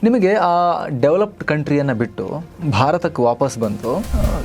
ನಿಮಗೆ ಆ ಡೆವಲಪ್ಡ್ ಕಂಟ್ರಿಯನ್ನು ಬಿಟ್ಟು ಭಾರತಕ್ಕೆ ವಾಪಸ್ ಬಂದು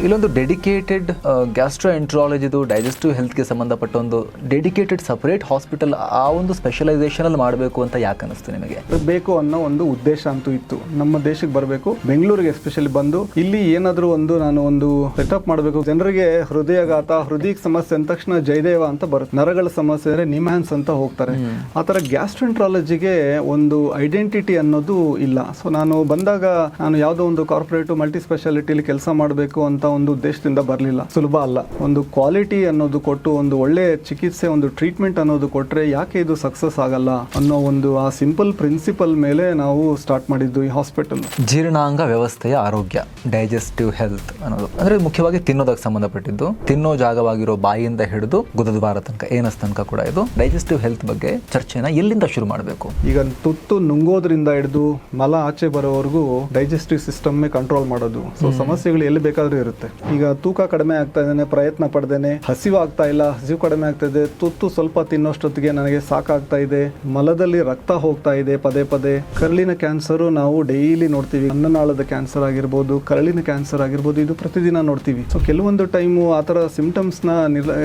ಇಲ್ಲೊಂದು ಡೆಡಿಕೇಟೆಡ್ ಗ್ಯಾಸ್ಟ್ರೋಎಂಟ್ರಾಲಜಿದು ಡೈಜೆಸ್ಟಿವ್ ಹೆಲ್ತ್ಗೆ ಸಂಬಂಧಪಟ್ಟ ಒಂದು ಡೆಡಿಕೇಟೆಡ್ ಸಪರೇಟ್ ಹಾಸ್ಪಿಟಲ್ ಆ ಒಂದು ಸ್ಪೆಷಲೈಸೇಷನಲ್ಲಿ ಮಾಡಬೇಕು ಅಂತ ಯಾಕೆ ಅನಿಸ್ತು ನಿಮಗೆ? ಬೇಕು ಅನ್ನೋ ಒಂದು ಉದ್ದೇಶ ಅಂತೂ ಇತ್ತು. ನಮ್ಮ ದೇಶಕ್ಕೆ ಬರಬೇಕು, ಬೆಂಗಳೂರಿಗೆ ಎಸ್ಪೆಷಲಿ ಬಂದು ಇಲ್ಲಿ ಏನಾದರೂ ನಾನು ಒಂದು ಸೆಟಪ್ ಮಾಡಬೇಕು. ಜನರಿಗೆ ಹೃದಯಾಘಾತ, ಹೃದಯಕ್ಕೆ ಸಮಸ್ಯೆ ಅಂದ ತಕ್ಷಣ ಜಯದೇವ ಅಂತ ಬರುತ್ತೆ, ನರಗಳ ಸಮಸ್ಯೆ ಅಂದರೆ ನಿಮ್ಹಾನ್ಸ್ ಅಂತ ಹೋಗ್ತಾರೆ. ಆ ಥರ ಗ್ಯಾಸ್ಟ್ರೋಎಂಟ್ರಾಲಜಿಗೆ ಒಂದು ಐಡೆಂಟಿಟಿ ಅನ್ನೋದು ಇಲ್ಲ. ಸೊ ನಾನು ಬಂದಾಗ ನಾನು ಯಾವುದೋ ಒಂದು ಕಾರ್ಪೊರೇಟ್ ಮಲ್ಟಿ ಸ್ಪೆಷಾಲಿಟಿಲಿ ಕೆಲಸ ಮಾಡಬೇಕು ಅಂತ ಒಂದು ಉದ್ದೇಶದಿಂದ ಬರಲಿಲ್ಲ. ಸುಲಭ ಅಲ್ಲ. ಒಂದು ಕ್ವಾಲಿಟಿ ಅನ್ನೋದು ಕೊಟ್ಟು ಒಂದು ಒಳ್ಳೆ ಚಿಕಿತ್ಸೆ, ಒಂದು ಟ್ರೀಟ್ಮೆಂಟ್ ಅನ್ನೋದು ಕೊಟ್ಟರೆ ಯಾಕೆ ಇದು ಸಕ್ಸಸ್ ಆಗಲ್ಲ ಅನ್ನೋ ಒಂದು ಆ ಸಿಂಪಲ್ ಪ್ರಿನ್ಸಿಪಲ್ ಮೇಲೆ ನಾವು ಸ್ಟಾರ್ಟ್ ಮಾಡಿದ್ದು ಈ ಹಾಸ್ಪಿಟಲ್. ಜೀರ್ಣಾಂಗ ವ್ಯವಸ್ಥೆಯ ಆರೋಗ್ಯ, ಡೈಜೆಸ್ಟಿವ್ ಹೆಲ್ತ್ ಅನ್ನೋದು ಅಂದರೆ ಮುಖ್ಯವಾಗಿ ತಿನ್ನೋದಕ್ಕೆ ಸಂಬಂಧಪಟ್ಟಿದ್ದು, ತಿನ್ನೋ ಜಾಗವಾಗಿರೋ ಬಾಯಿಯಿಂದ ಹಿಡಿದು ಗುದದ್ವಾರ ತನಕ ಏನಸ್ ತನಕ ಕೂಡ ಇದು ಡೈಜೆಸ್ಟಿವ್ ಹೆಲ್ತ್ ಬಗ್ಗೆ ಚರ್ಚೆನ ಎಲ್ಲಿಂದ ಶುರು ಮಾಡಬೇಕು? ಈಗ ತುತ್ತು ನುಂಗೋದ್ರಿಂದ ಹಿಡಿದು ಮಲ ಆಚೆ ಬರೋವರೆಗೂ ಡೈಜೆಸ್ಟಿವ್ ಸಿಸ್ಟಮ್ ಕಂಟ್ರೋಲ್ ಮಾಡೋದು. ಸೊ ಸಮಸ್ಯೆಗಳು ಎಲ್ಲಿ ಬೇಕಾದ್ರೂ ಇರುತ್ತೆ. ಈಗ ತೂಕ ಕಡಿಮೆ ಆಗ್ತಾ ಇದ್ದೇನೆ, ಪ್ರಯತ್ನ ಪಡ್ದೇನೆ, ಹಸಿವು ಆಗ್ತಾ ಇಲ್ಲ, ಹಸಿವು ಕಡಿಮೆ ಆಗ್ತಾ ಇದೆ, ತುತ್ತು ಸ್ವಲ್ಪ ತಿನ್ನೋಷ್ಟೊತ್ತಿಗೆ ನನಗೆ ಸಾಕಾಗ್ತಾ ಇದೆ, ಮಲದಲ್ಲಿ ರಕ್ತ ಹೋಗ್ತಾ ಇದೆ ಪದೇ ಪದೇ. ಕರಳಿನ ಕ್ಯಾನ್ಸರ್ ನಾವು ಡೈಲಿ ನೋಡ್ತೀವಿ. ಅನ್ನನಾಳದ ಕ್ಯಾನ್ಸರ್ ಆಗಿರ್ಬೋದು, ಕರಳಿನ ಕ್ಯಾನ್ಸರ್ ಆಗಿರ್ಬೋದು, ಇದು ಪ್ರತಿದಿನ ನೋಡ್ತೀವಿ. ಸೊ ಕೆಲವೊಂದು ಟೈಮು ಆ ಥರ ಸಿಂಪ್ಟಮ್ಸ್ನ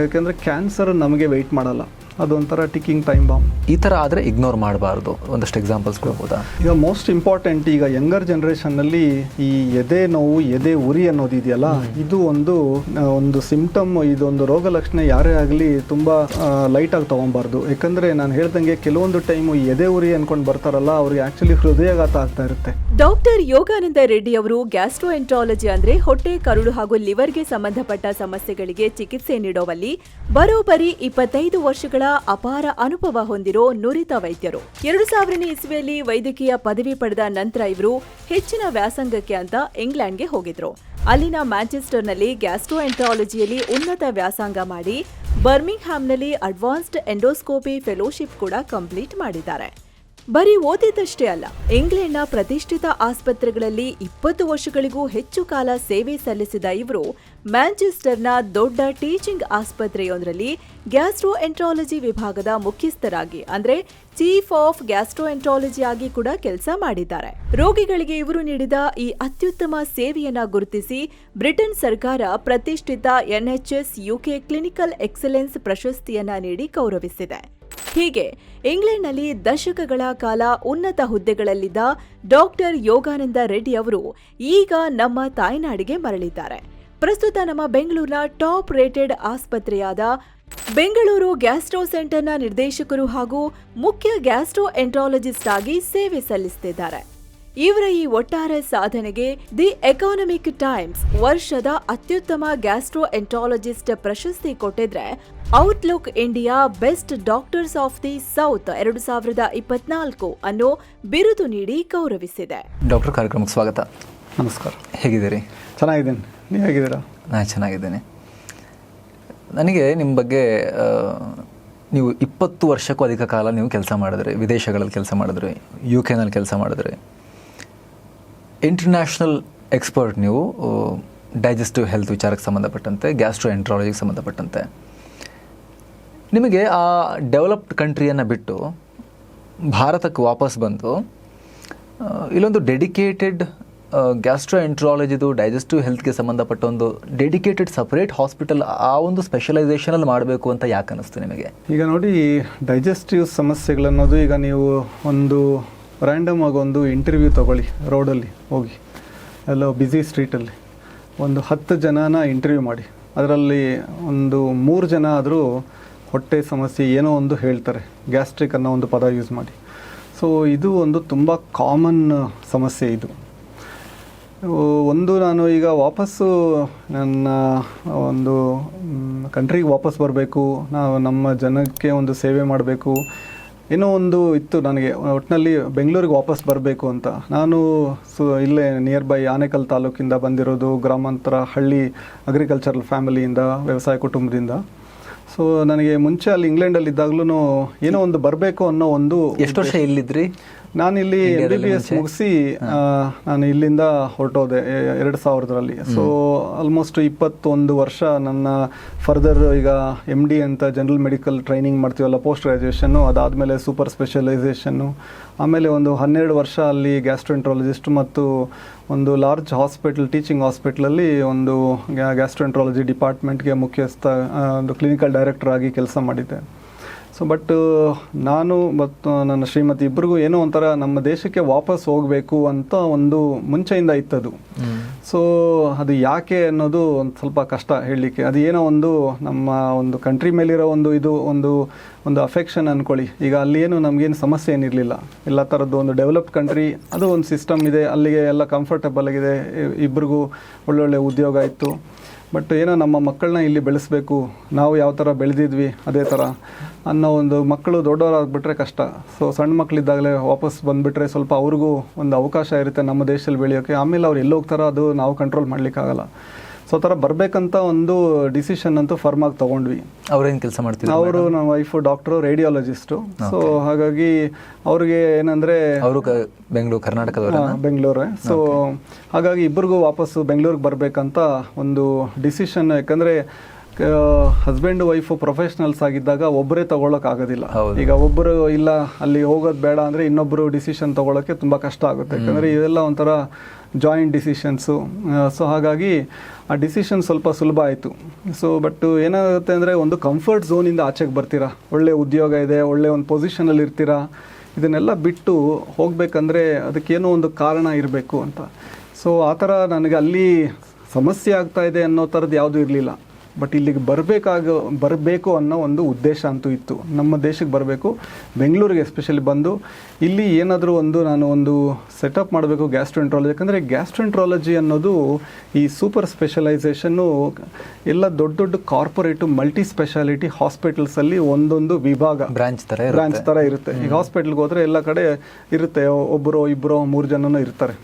ಯಾಕೆಂದರೆ ಕ್ಯಾನ್ಸರ್ ನಮಗೆ ವೆಯ್ಟ್ ಮಾಡಲ್ಲ, ಅದೊಂಥರ ಟಿಕ್ಕಿಂಗ್ ಟೈಮ್ ಬಾಂಬ್. ಈ ಥರ ಆದರೆ ಇಗ್ನೋರ್ ಮಾಡಬಾರ್ದು. ಒಂದಷ್ಟು ಎಕ್ಸಾಂಪಲ್ಸ್ ಕೊಡ್ಬೋದಾ? ಈಗ ಮೋಸ್ಟ್ ಇಂಪಾರ್ಟೆಂಟ್, ಈಗ ಯಂಗರ್ ಜನ್ರೇಷನ್ನಲ್ಲಿ ಈ ಎದೆ ನೋವು, ಎದೆ ಉರಿ ಅನ್ನೋದು ಇದೆಯಲ್ಲ, ಇದು ಒಂದು ಸಿಂಪ್ಟಮ್, ಇದೊಂದು ರೋಗ ಲಕ್ಷಣ ಯಾರೇ ಆಗಲಿ ತುಂಬ ಲೈಟಾಗಿ ತೊಗೊಬಾರ್ದು. ಯಾಕಂದರೆ ನಾನು ಹೇಳ್ದಂಗೆ ಕೆಲವೊಂದು ಟೈಮು ಎದೆ ಉರಿ ಅನ್ಕೊಂಡು ಬರ್ತಾರಲ್ಲ, ಅವ್ರಿಗೆ ಆ್ಯಕ್ಚುಲಿ ಹೃದಯಾಘಾತ ಆಗ್ತಾ ಇರುತ್ತೆ. ಡಾಕ್ಟರ್ ಯೋಗಾನಂದ ರೆಡ್ಡಿ ಅವರು ಗ್ಯಾಸ್ಟ್ರೋಎಂಟ್ರಾಲಜಿ ಅಂದ್ರೆ ಹೊಟ್ಟೆ, ಕರುಳು ಹಾಗೂ ಲಿವರ್ಗೆ ಸಂಬಂಧಪಟ್ಟ ಸಮಸ್ಯೆಗಳಿಗೆ ಚಿಕಿತ್ಸೆ ನೀಡುವಲ್ಲಿ ಬರೋಬ್ಬರಿ 25 ವರ್ಷಗಳ ಅಪಾರ ಅನುಭವ ಹೊಂದಿರೋ ನುರಿತ ವೈದ್ಯರು. 2000ನೇ ಇಸ್ವಿಯಲ್ಲಿ ವೈದ್ಯಕೀಯ ಪದವಿ ಪಡೆದ ನಂತರ ಇವರು ಹೆಚ್ಚಿನ ವ್ಯಾಸಂಗಕ್ಕೆ ಅಂತ ಇಂಗ್ಲೆಂಡ್ಗೆ ಹೋಗಿದ್ರು. ಅಲ್ಲಿನ ಮ್ಯಾಂಚೆಸ್ಟರ್ನಲ್ಲಿ ಗ್ಯಾಸ್ಟ್ರೋಎಂಟ್ರಾಲಜಿಯಲ್ಲಿ ಉನ್ನತ ವ್ಯಾಸಂಗ ಮಾಡಿ ಬರ್ಮಿಂಗ್ಹ್ಯಾಮ್ನಲ್ಲಿ ಅಡ್ವಾನ್ಸ್ಡ್ ಎಂಡೋಸ್ಕೋಪಿ ಫೆಲೋಶಿಪ್ ಕೂಡ ಕಂಪ್ಲೀಟ್ ಮಾಡಿದ್ದಾರೆ. ಬರೀ ಓದಿದ್ದಷ್ಟೇ ಅಲ್ಲ, ಇಂಗ್ಲೆಂಡ್ನ ಪ್ರತಿಷ್ಠಿತ ಆಸ್ಪತ್ರೆಗಳಲ್ಲಿ 20 ವರ್ಷಗಳಿಗೂ ಹೆಚ್ಚು ಕಾಲ ಸೇವೆ ಸಲ್ಲಿಸಿದ ಇವರು ಮ್ಯಾಂಚೆಸ್ಟರ್ನ ದೊಡ್ಡ ಟೀಚಿಂಗ್ ಆಸ್ಪತ್ರೆಯೊಂದರಲ್ಲಿ ಗ್ಯಾಸ್ಟ್ರೋಎಂಟ್ರಾಲಜಿ ವಿಭಾಗದ ಮುಖ್ಯಸ್ಥರಾಗಿ ಅಂದ್ರೆ ಚೀಫ್ ಆಫ್ ಗ್ಯಾಸ್ಟ್ರೋಎಂಟ್ರಾಲಜಿ ಆಗಿ ಕೂಡ ಕೆಲಸ ಮಾಡಿದ್ದಾರೆ. ರೋಗಿಗಳಿಗೆ ಇವರು ನೀಡಿದ ಈ ಅತ್ಯುತ್ತಮ ಸೇವೆಯನ್ನ ಗುರುತಿಸಿ ಬ್ರಿಟನ್ ಸರ್ಕಾರ ಪ್ರತಿಷ್ಠಿತ NHS UK ಕ್ಲಿನಿಕಲ್ ಎಕ್ಸಲೆನ್ಸ್ ಪ್ರಶಸ್ತಿಯನ್ನ ನೀಡಿ ಗೌರವಿಸಿದೆ. ಹೀಗೆ ಇಂಗ್ಲೆಂಡ್ನಲ್ಲಿ ದಶಕಗಳ ಕಾಲ ಉನ್ನತ ಹುದ್ದೆಗಳಲ್ಲಿದ್ದ ಡಾಕ್ಟರ್ ಯೋಗಾನಂದ ರೆಡ್ಡಿ ಅವರು ಈಗ ನಮ್ಮ ತಾಯ್ನಾಡಿಗೆ ಮರಳಿದ್ದಾರೆ. ಪ್ರಸ್ತುತ ನಮ್ಮ ಬೆಂಗಳೂರಿನ ಟಾಪ್ ರೇಟೆಡ್ ಆಸ್ಪತ್ರೆಯಾದ ಬೆಂಗಳೂರು ಗ್ಯಾಸ್ಟ್ರೋ ಸೆಂಟರ್ನ ನಿರ್ದೇಶಕರು ಹಾಗೂ ಮುಖ್ಯ ಗ್ಯಾಸ್ಟ್ರೋಎಂಟ್ರಾಲಜಿಸ್ಟ್ ಆಗಿ ಸೇವೆ ಸಲ್ಲಿಸುತ್ತಿದ್ದಾರೆ. ಇವರ ಈ ಒಟ್ಟಾರೆ ಸಾಧನೆಗೆ ದಿ ಎಕಾನಮಿಕ್ ಟೈಮ್ಸ್ ವರ್ಷದ ಅತ್ಯುತ್ತಮ ಗ್ಯಾಸ್ಟ್ರೋಎಂಟ್ರಾಲಜಿಸ್ಟ್ ಪ್ರಶಸ್ತಿ ಕೊಟ್ಟಿದ್ರೆ, outlook India best doctors of the south 2024 ಅನ್ನೋ ಬಿರುದು ನೀಡಿ ಗೌರವಿಸಿದೆ. ಡಾಕ್ಟರ್, ಕಾರ್ಯಕ್ರಮಕ್ಕೆ ಸ್ವಾಗತ. ನಮಸ್ಕಾರ. ಹೇಗಿದ್ದೀರಿ? ಚೆನ್ನಾಗಿದ್ದೀನಿ. ನೀವು ಹೇಗಿದ್ದೀರಾ? ನಾನು ಚೆನ್ನಾಗಿದ್ದೇನೆ. ನನಗೆ ನಿಮ್ಮ ಬಗ್ಗೆ, ನೀವು 20 ವರ್ಷಕ್ಕೂ ಅಧಿಕ ಕಾಲ ನೀವು ಕೆಲಸ ಮಾಡಿದ್ರಿ, ವಿದೇಶಗಳಲ್ಲಿ ಕೆಲಸ ಮಾಡಿದ್ರಿ, UK ಕೆಲಸ ಮಾಡಿದ್ರಿ, ಇಂಟರ್ನ್ಯಾಷನಲ್ ಎಕ್ಸ್ಪರ್ಟ್ ನೀವು ಡೈಜೆಸ್ಟಿವ್ ಹೆಲ್ತ್ ವಿಚಾರಕ್ಕೆ ಸಂಬಂಧಪಟ್ಟಂತೆ, ಗ್ಯಾಸ್ಟ್ರೋಎಂಟ್ರಾಲಜಿಗೆ ಸಂಬಂಧಪಟ್ಟಂತೆ. ನಿಮಗೆ ಆ ಡೆವಲಪ್ಡ್ ಕಂಟ್ರಿಯನ್ನು ಬಿಟ್ಟು ಭಾರತಕ್ಕೆ ವಾಪಸ್ ಬಂದು ಇಲ್ಲೊಂದು ಡೆಡಿಕೇಟೆಡ್ ಗ್ಯಾಸ್ಟ್ರೋಎಂಟ್ರಾಲಜಿದು ಡೈಜೆಸ್ಟಿವ್ ಹೆಲ್ತ್ಗೆ ಸಂಬಂಧಪಟ್ಟ ಒಂದು ಡೆಡಿಕೇಟೆಡ್ ಸಪರೇಟ್ ಹಾಸ್ಪಿಟಲ್ ಆ ಒಂದು ಸ್ಪೆಷಲೈಸೇಷನಲ್ಲಿ ಮಾಡಬೇಕು ಅಂತ ಯಾಕೆ ಅನ್ನಿಸ್ತು ನಿಮಗೆ? ಈಗ ನೋಡಿ, ಡೈಜೆಸ್ಟಿವ್ ಸಮಸ್ಯೆಗಳನ್ನೋದು, ಈಗ ನೀವು ಒಂದು ರ್ಯಾಂಡಮ್ ಆಗಿ ಒಂದು ಇಂಟರ್ವ್ಯೂ ತೊಗೊಳ್ಳಿ, ರೋಡಲ್ಲಿ ಹೋಗಿ ಎಲ್ಲೋ ಬ್ಯುಸಿ ಸ್ಟ್ರೀಟಲ್ಲಿ ಒಂದು 10 ಜನನ ಇಂಟರ್ವ್ಯೂ ಮಾಡಿ, ಅದರಲ್ಲಿ ಒಂದು 3 ಜನ ಆದರೂ ಹೊಟ್ಟೆ ಸಮಸ್ಯೆ ಏನೋ ಒಂದು ಹೇಳ್ತಾರೆ, ಗ್ಯಾಸ್ಟ್ರಿಕ್ ಅನ್ನೋ ಒಂದು ಪದ ಯೂಸ್ ಮಾಡಿ. ಸೊ ಇದು ಒಂದು ತುಂಬ ಕಾಮನ್ ಸಮಸ್ಯೆ. ಇದು ನಾನು ಈಗ ವಾಪಸ್ಸು ನನ್ನ ಒಂದು ಕಂಟ್ರಿಗೆ ವಾಪಸ್ ಬರಬೇಕು, ನಾವು ನಮ್ಮ ಜನಕ್ಕೆ ಒಂದು ಸೇವೆ ಮಾಡಬೇಕು, ಏನೋ ಒಂದು ಇತ್ತು ನನಗೆ. ಒಟ್ಟಿನಲ್ಲಿ ಬೆಂಗಳೂರಿಗೆ ವಾಪಸ್ ಬರಬೇಕು ಅಂತ. ನಾನು ಇಲ್ಲೇ ನಿಯರ್ ಬೈ ಆನೇಕಲ್ ತಾಲೂಕಿಂದ ಬಂದಿರೋದು, ಗ್ರಾಮಾಂತರ ಹಳ್ಳಿ ಅಗ್ರಿಕಲ್ಚರಲ್ ಫ್ಯಾಮಿಲಿಯಿಂದ, ವ್ಯವಸಾಯ ಕುಟುಂಬದಿಂದ. ಸೊ ನನಗೆ ಮುಂಚೆ ಅಲ್ಲಿ ಇಂಗ್ಲೆಂಡಲ್ಲಿ ಇದ್ದಾಗಲೂ ಏನೋ ಒಂದು ಬರಬೇಕು ಅನ್ನೋ ಒಂದು. ಎಷ್ಟು ವರ್ಷ ಇಲ್ಲಿದ್ರಿ? ನಾನಿಲ್ಲಿ MBBS ಮುಗಿಸಿ ನಾನು ಇಲ್ಲಿಂದ ಹೊರಟೋದೆ 2000ರಲ್ಲಿ. ಸೊ ಆಲ್ಮೋಸ್ಟ್ 21 ವರ್ಷ ನನ್ನ ಫರ್ದರ್ ಈಗ MD ಅಂತ ಜನರಲ್ ಮೆಡಿಕಲ್ ಟ್ರೈನಿಂಗ್ ಮಾಡ್ತೀವಲ್ಲ, ಪೋಸ್ಟ್ ಗ್ರ್ಯಾಜುಯೇಷನ್ನು, ಅದಾದಮೇಲೆ ಸೂಪರ್ ಸ್ಪೆಷಲೈಸೇಷನ್ನು, ಆಮೇಲೆ ಒಂದು 12 ವರ್ಷ ಅಲ್ಲಿ ಗ್ಯಾಸ್ಟ್ರೋಎಂಟ್ರಾಲಜಿಸ್ಟ್ ಮತ್ತು ಒಂದು ಲಾರ್ಜ್ ಹಾಸ್ಪಿಟಲ್, ಟೀಚಿಂಗ್ ಹಾಸ್ಪಿಟ್ಲಲ್ಲಿ ಒಂದು ಗ್ಯಾಸ್ಟ್ರೋಎಂಟ್ರಾಲಜಿ ಡಿಪಾರ್ಟ್ಮೆಂಟ್ಗೆ ಮುಖ್ಯಸ್ಥ, ಒಂದು ಕ್ಲಿನಿಕಲ್ ಡೈರೆಕ್ಟರ್ ಆಗಿ ಕೆಲಸ ಮಾಡಿದ್ದೆ. ಸೊ ಬಟ್ ನಾನು ಮತ್ತು ನನ್ನ ಶ್ರೀಮತಿ ಇಬ್ಬರಿಗೂ ಏನೋ ಒಂಥರ ನಮ್ಮ ದೇಶಕ್ಕೆ ವಾಪಸ್ ಹೋಗಬೇಕು ಅಂತ ಒಂದು ಮುಂಚೆಯಿಂದ ಇತ್ತದು. ಸೊ ಅದು ಯಾಕೆ ಅನ್ನೋದು ಒಂದು ಸ್ವಲ್ಪ ಕಷ್ಟ ಹೇಳಲಿಕ್ಕೆ. ಅದು ಏನೋ ಒಂದು ನಮ್ಮ ಒಂದು ಕಂಟ್ರಿ ಮೇಲಿರೋ ಒಂದು ಅಫೆಕ್ಷನ್ ಅಂದ್ಕೊಳ್ಳಿ. ಈಗ ಅಲ್ಲಿ ಏನು ನಮಗೇನು ಸಮಸ್ಯೆ ಏನಿರಲಿಲ್ಲ, ಎಲ್ಲ ಥರದ್ದು ಒಂದು ಡೆವಲಪ್ಡ್ ಕಂಟ್ರಿ, ಅದು ಒಂದು ಸಿಸ್ಟಮ್ ಇದೆ, ಅಲ್ಲಿಗೆ ಎಲ್ಲ ಕಂಫರ್ಟಬಲ್ ಆಗಿದೆ, ಇಬ್ಬರಿಗೂ ಒಳ್ಳೊಳ್ಳೆ ಉದ್ಯೋಗ ಇತ್ತು. ಬಟ್ ಏನೋ ನಮ್ಮ ಮಕ್ಕಳನ್ನ ಇಲ್ಲಿ ಬೆಳೆಸಬೇಕು, ನಾವು ಯಾವ ಥರ ಬೆಳೆದಿದ್ವಿ ಅದೇ ಥರ ಅನ್ನೋ ಒಂದು, ಮಕ್ಕಳು ದೊಡ್ಡವರಾಗ್ಬಿಟ್ರೆ ಕಷ್ಟ. ಸೊ ಸಣ್ಣ ಮಕ್ಕಳಿದ್ದಾಗಲೇ ವಾಪಸ್ ಬಂದುಬಿಟ್ರೆ ಸ್ವಲ್ಪ ಅವ್ರಿಗೂ ಒಂದು ಅವಕಾಶ ಇರುತ್ತೆ ನಮ್ಮ ದೇಶದಲ್ಲಿ ಬೆಳೆಯೋಕ್ಕೆ. ಆಮೇಲೆ ಅವ್ರು ಎಲ್ಲಿ ಹೋಗ್ತಾರೋ ಅದು ನಾವು ಕಂಟ್ರೋಲ್ ಮಾಡಲಿಕ್ಕಾಗಲ್ಲ. ಸೊ ಆ ಥರ ಬರಬೇಕಂತ ಒಂದು ಡಿಸಿಷನ್ ಅಂತೂ ಫರ್ಮ್ ಆಗಿ ತೊಗೊಂಡ್ವಿ. ಅವ್ರೇನು ಕೆಲಸ ಮಾಡ್ತಿದ್ರು? ಅವರು ನಮ್ಮ ವೈಫು ಡಾಕ್ಟ್ರು, ರೇಡಿಯಾಲಜಿಸ್ಟು. ಸೊ ಹಾಗಾಗಿ ಅವ್ರಿಗೆ ಏನಂದರೆ ಅವರು ಕರ್ನಾಟಕದವರು, ಬೆಂಗಳೂರೇ. ಸೊ ಹಾಗಾಗಿ ಇಬ್ಬರಿಗೂ ವಾಪಸ್ಸು ಬೆಂಗಳೂರಿಗೆ ಬರಬೇಕಂತ ಒಂದು ಡಿಸಿಷನ್. ಯಾಕಂದರೆ ಹಸ್ಬೆಂಡ್ ವೈಫು ಪ್ರೊಫೆಷ್ನಲ್ಸ್ ಆಗಿದ್ದಾಗ ಒಬ್ಬರೇ ತೊಗೊಳಕ್ಕಾಗೋದಿಲ್ಲ. ಈಗ ಒಬ್ಬರು ಇಲ್ಲ ಅಲ್ಲಿ ಹೋಗೋದು ಬೇಡ ಅಂದರೆ ಇನ್ನೊಬ್ಬರು ಡಿಸಿಷನ್ ತೊಗೊಳಕ್ಕೆ ತುಂಬ ಕಷ್ಟ ಆಗುತ್ತೆ. ಯಾಕಂದರೆ ಇದೆಲ್ಲ ಒಂಥರ ಜಾಯಿಂಟ್ ಡಿಸಿಷನ್ಸು. ಸೊ ಹಾಗಾಗಿ ಆ ಡಿಸಿಷನ್ ಸ್ವಲ್ಪ ಸುಲಭ ಆಯಿತು. ಸೊ ಬಟ್ ಏನಾಗುತ್ತೆ ಅಂದರೆ ಒಂದು ಕಂಫರ್ಟ್ ಝೋನಿಂದ ಆಚೆಗೆ ಬರ್ತೀರಾ, ಒಳ್ಳೆ ಉದ್ಯೋಗ ಇದೆ, ಒಳ್ಳೆ ಒಂದು ಪೊಸಿಷನಲ್ಲಿ ಇರ್ತೀರಾ, ಇದನ್ನೆಲ್ಲ ಬಿಟ್ಟು ಹೋಗಬೇಕಂದ್ರೆ ಅದಕ್ಕೇನೋ ಒಂದು ಕಾರಣ ಇರಬೇಕು ಅಂತ. ಸೊ ಆ ಥರ ನನಗೆ ಅಲ್ಲಿ ಸಮಸ್ಯೆ ಆಗ್ತಾ ಇದೆ ಅನ್ನೋ ಥರದ್ದು ಯಾವುದೂ ಇರಲಿಲ್ಲ. ಬಟ್ ಇಲ್ಲಿಗೆ ಬರಬೇಕು ಅನ್ನೋ ಒಂದು ಉದ್ದೇಶ ಅಂತೂ ಇತ್ತು. ನಮ್ಮ ದೇಶಕ್ಕೆ ಬರಬೇಕು, ಬೆಂಗಳೂರಿಗೆ ಎಸ್ಪೆಷಲಿ ಬಂದು ಇಲ್ಲಿ ಏನಾದರೂ ನಾನು ಒಂದು ಸೆಟಪ್ ಮಾಡಬೇಕು ಗ್ಯಾಸ್ಟ್ರೋಎಂಟ್ರಾಲಜಿ. ಯಾಕಂದರೆ ಗ್ಯಾಸ್ಟ್ರೋಎಂಟ್ರಾಲಜಿ ಅನ್ನೋದು ಈ ಸೂಪರ್ ಸ್ಪೆಷಲೈಸೇಷನ್ನು ಎಲ್ಲ ದೊಡ್ಡ ದೊಡ್ಡ ಕಾರ್ಪೊರೇಟು ಮಲ್ಟಿ ಸ್ಪೆಷಾಲಿಟಿ ಹಾಸ್ಪಿಟಲ್ಸಲ್ಲಿ ಒಂದೊಂದು ವಿಭಾಗ, ಬ್ರಾಂಚ್ ಥರ ಇರುತ್ತೆ. ಈಗ ಹಾಸ್ಪಿಟ್ಲ್ಗೆ ಹೋದರೆ ಎಲ್ಲ ಕಡೆ ಇರುತ್ತೆ, ಒಬ್ಬರು ಇಬ್ಬರು 3 ಜನನೂ ಇರ್ತಾರೆ.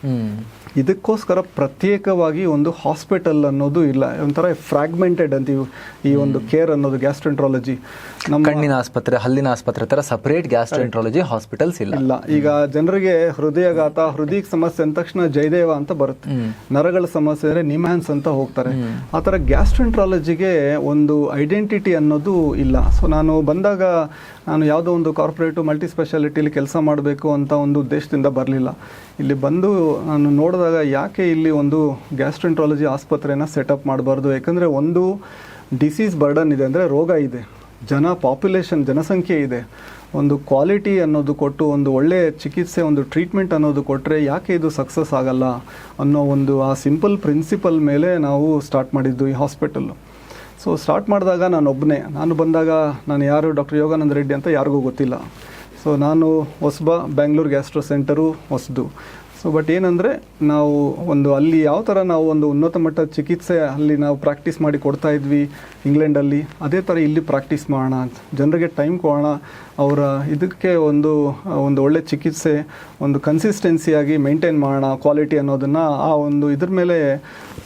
ಇದಕ್ಕೋಸ್ಕರ ಪ್ರತ್ಯೇಕವಾಗಿ ಒಂದು ಹಾಸ್ಪಿಟಲ್ ಅನ್ನೋದು ಇಲ್ಲ, ಒಂಥರ ಫ್ರಾಗ್ಮೆಂಟೆಡ್ ಅಂತೀವಿ ಈ ಒಂದು ಕೇರ್ ಅನ್ನೋದು ಗ್ಯಾಸ್ಟ್ರೋಎಂಟ್ರಾಲಜಿ. ನಮ್ಮ ಕಣ್ಣಿನ ಆಸ್ಪತ್ರೆ, ಹಲ್ಲಿನ ಆಸ್ಪತ್ರೆ ಥರ ಸಪರೇಟ್ ಗ್ಯಾಸ್ಟ್ರೋಎಂಟ್ರಾಲಜಿ ಹಾಸ್ಪಿಟಲ್ಸ್ ಇಲ್ಲ. ಈಗ ಜನರಿಗೆ ಹೃದಯಘಾತ, ಹೃದಯಕ್ಕೆ ಸಮಸ್ಯೆ ಅಂದ ತಕ್ಷಣ ಜಯದೇವ ಅಂತ ಬರುತ್ತೆ, ನರಗಳ ಸಮಸ್ಯೆ ಅಂದರೆ ನಿಮ್ಹಾನ್ಸ್ ಅಂತ ಹೋಗ್ತಾರೆ. ಆ ಥರ ಗ್ಯಾಸ್ಟ್ರೋಎಂಟ್ರಾಲಜಿಗೆ ಒಂದು ಐಡೆಂಟಿಟಿ ಅನ್ನೋದು ಇಲ್ಲ. ಸೊ ನಾನು ಬಂದಾಗ ನಾನು ಯಾವುದೋ ಒಂದು ಕಾರ್ಪೊರೇಟು ಮಲ್ಟಿ ಸ್ಪೆಷಾಲಿಟಿಲಿ ಕೆಲಸ ಮಾಡಬೇಕು ಅಂತ ಒಂದು ಉದ್ದೇಶದಿಂದ ಬರಲಿಲ್ಲ. ಇಲ್ಲಿ ಬಂದು ನಾನು ನೋಡಿದಾಗ ಯಾಕೆ ಇಲ್ಲಿ ಒಂದು ಗ್ಯಾಸ್ಟ್ರೋಎಂಟ್ರಾಲಜಿ ಆಸ್ಪತ್ರೆನ ಸೆಟಪ್ ಮಾಡಬಾರ್ದು. ಯಾಕಂದರೆ ಒಂದು ಡಿಸೀಸ್ ಬರ್ಡನ್ ಇದೆ, ಅಂದರೆ ರೋಗ ಇದೆ, ಜನಸಂಖ್ಯೆ ಇದೆ, ಒಂದು ಕ್ವಾಲಿಟಿ ಅನ್ನೋದು ಕೊಟ್ಟು ಒಂದು ಒಳ್ಳೆಯ ಚಿಕಿತ್ಸೆ, ಒಂದು ಟ್ರೀಟ್ಮೆಂಟ್ ಅನ್ನೋದು ಕೊಟ್ಟರೆ ಯಾಕೆ ಇದು ಸಕ್ಸಸ್ ಆಗಲ್ಲ ಅನ್ನೋ ಒಂದು ಆ ಸಿಂಪಲ್ ಪ್ರಿನ್ಸಿಪಲ್ ಮೇಲೆ ನಾವು ಸ್ಟಾರ್ಟ್ ಮಾಡಿದ್ದು ಈ ಹಾಸ್ಪಿಟಲ್ಲು. ಸೊ ಸ್ಟಾರ್ಟ್ ಮಾಡಿದಾಗ ನಾನು ಬಂದಾಗ ನಾನು ಯಾರು ಡಾಕ್ಟರ್ ಯೋಗಾನಂದ ರೆಡ್ಡಿ ಅಂತ ಯಾರಿಗೂ ಗೊತ್ತಿಲ್ಲ. ಸೊ ನಾನು ಹೊಸಬ, ಬ್ಯಾಂಗ್ಳೂರು ಗ್ಯಾಸ್ಟ್ರೋ ಸೆಂಟರು ಹೊಸದು. ಸೊ ಬಟ್ ಏನಂದರೆ ನಾವು ಒಂದು ಅಲ್ಲಿ ಯಾವ ಥರ ನಾವು ಒಂದು ಉನ್ನತ ಮಟ್ಟದ ಚಿಕಿತ್ಸೆ ಅಲ್ಲಿ ನಾವು ಪ್ರಾಕ್ಟೀಸ್ ಮಾಡಿ ಕೊಡ್ತಾ ಇದ್ವಿ ಇಂಗ್ಲೆಂಡಲ್ಲಿ, ಅದೇ ಥರ ಇಲ್ಲಿ ಪ್ರಾಕ್ಟೀಸ್ ಮಾಡೋಣ ಅಂತ, ಜನರಿಗೆ ಟೈಮ್ ಕೊಡೋಣ, ಅವರ ಇದಕ್ಕೆ ಒಂದು ಒಳ್ಳೆ ಚಿಕಿತ್ಸೆ, ಒಂದು ಕನ್ಸಿಸ್ಟೆನ್ಸಿಯಾಗಿ ಮೇಂಟೈನ್ ಮಾಡೋಣ ಕ್ವಾಲಿಟಿ ಅನ್ನೋದನ್ನು ಆ ಒಂದು ಇದ್ರ ಮೇಲೆ.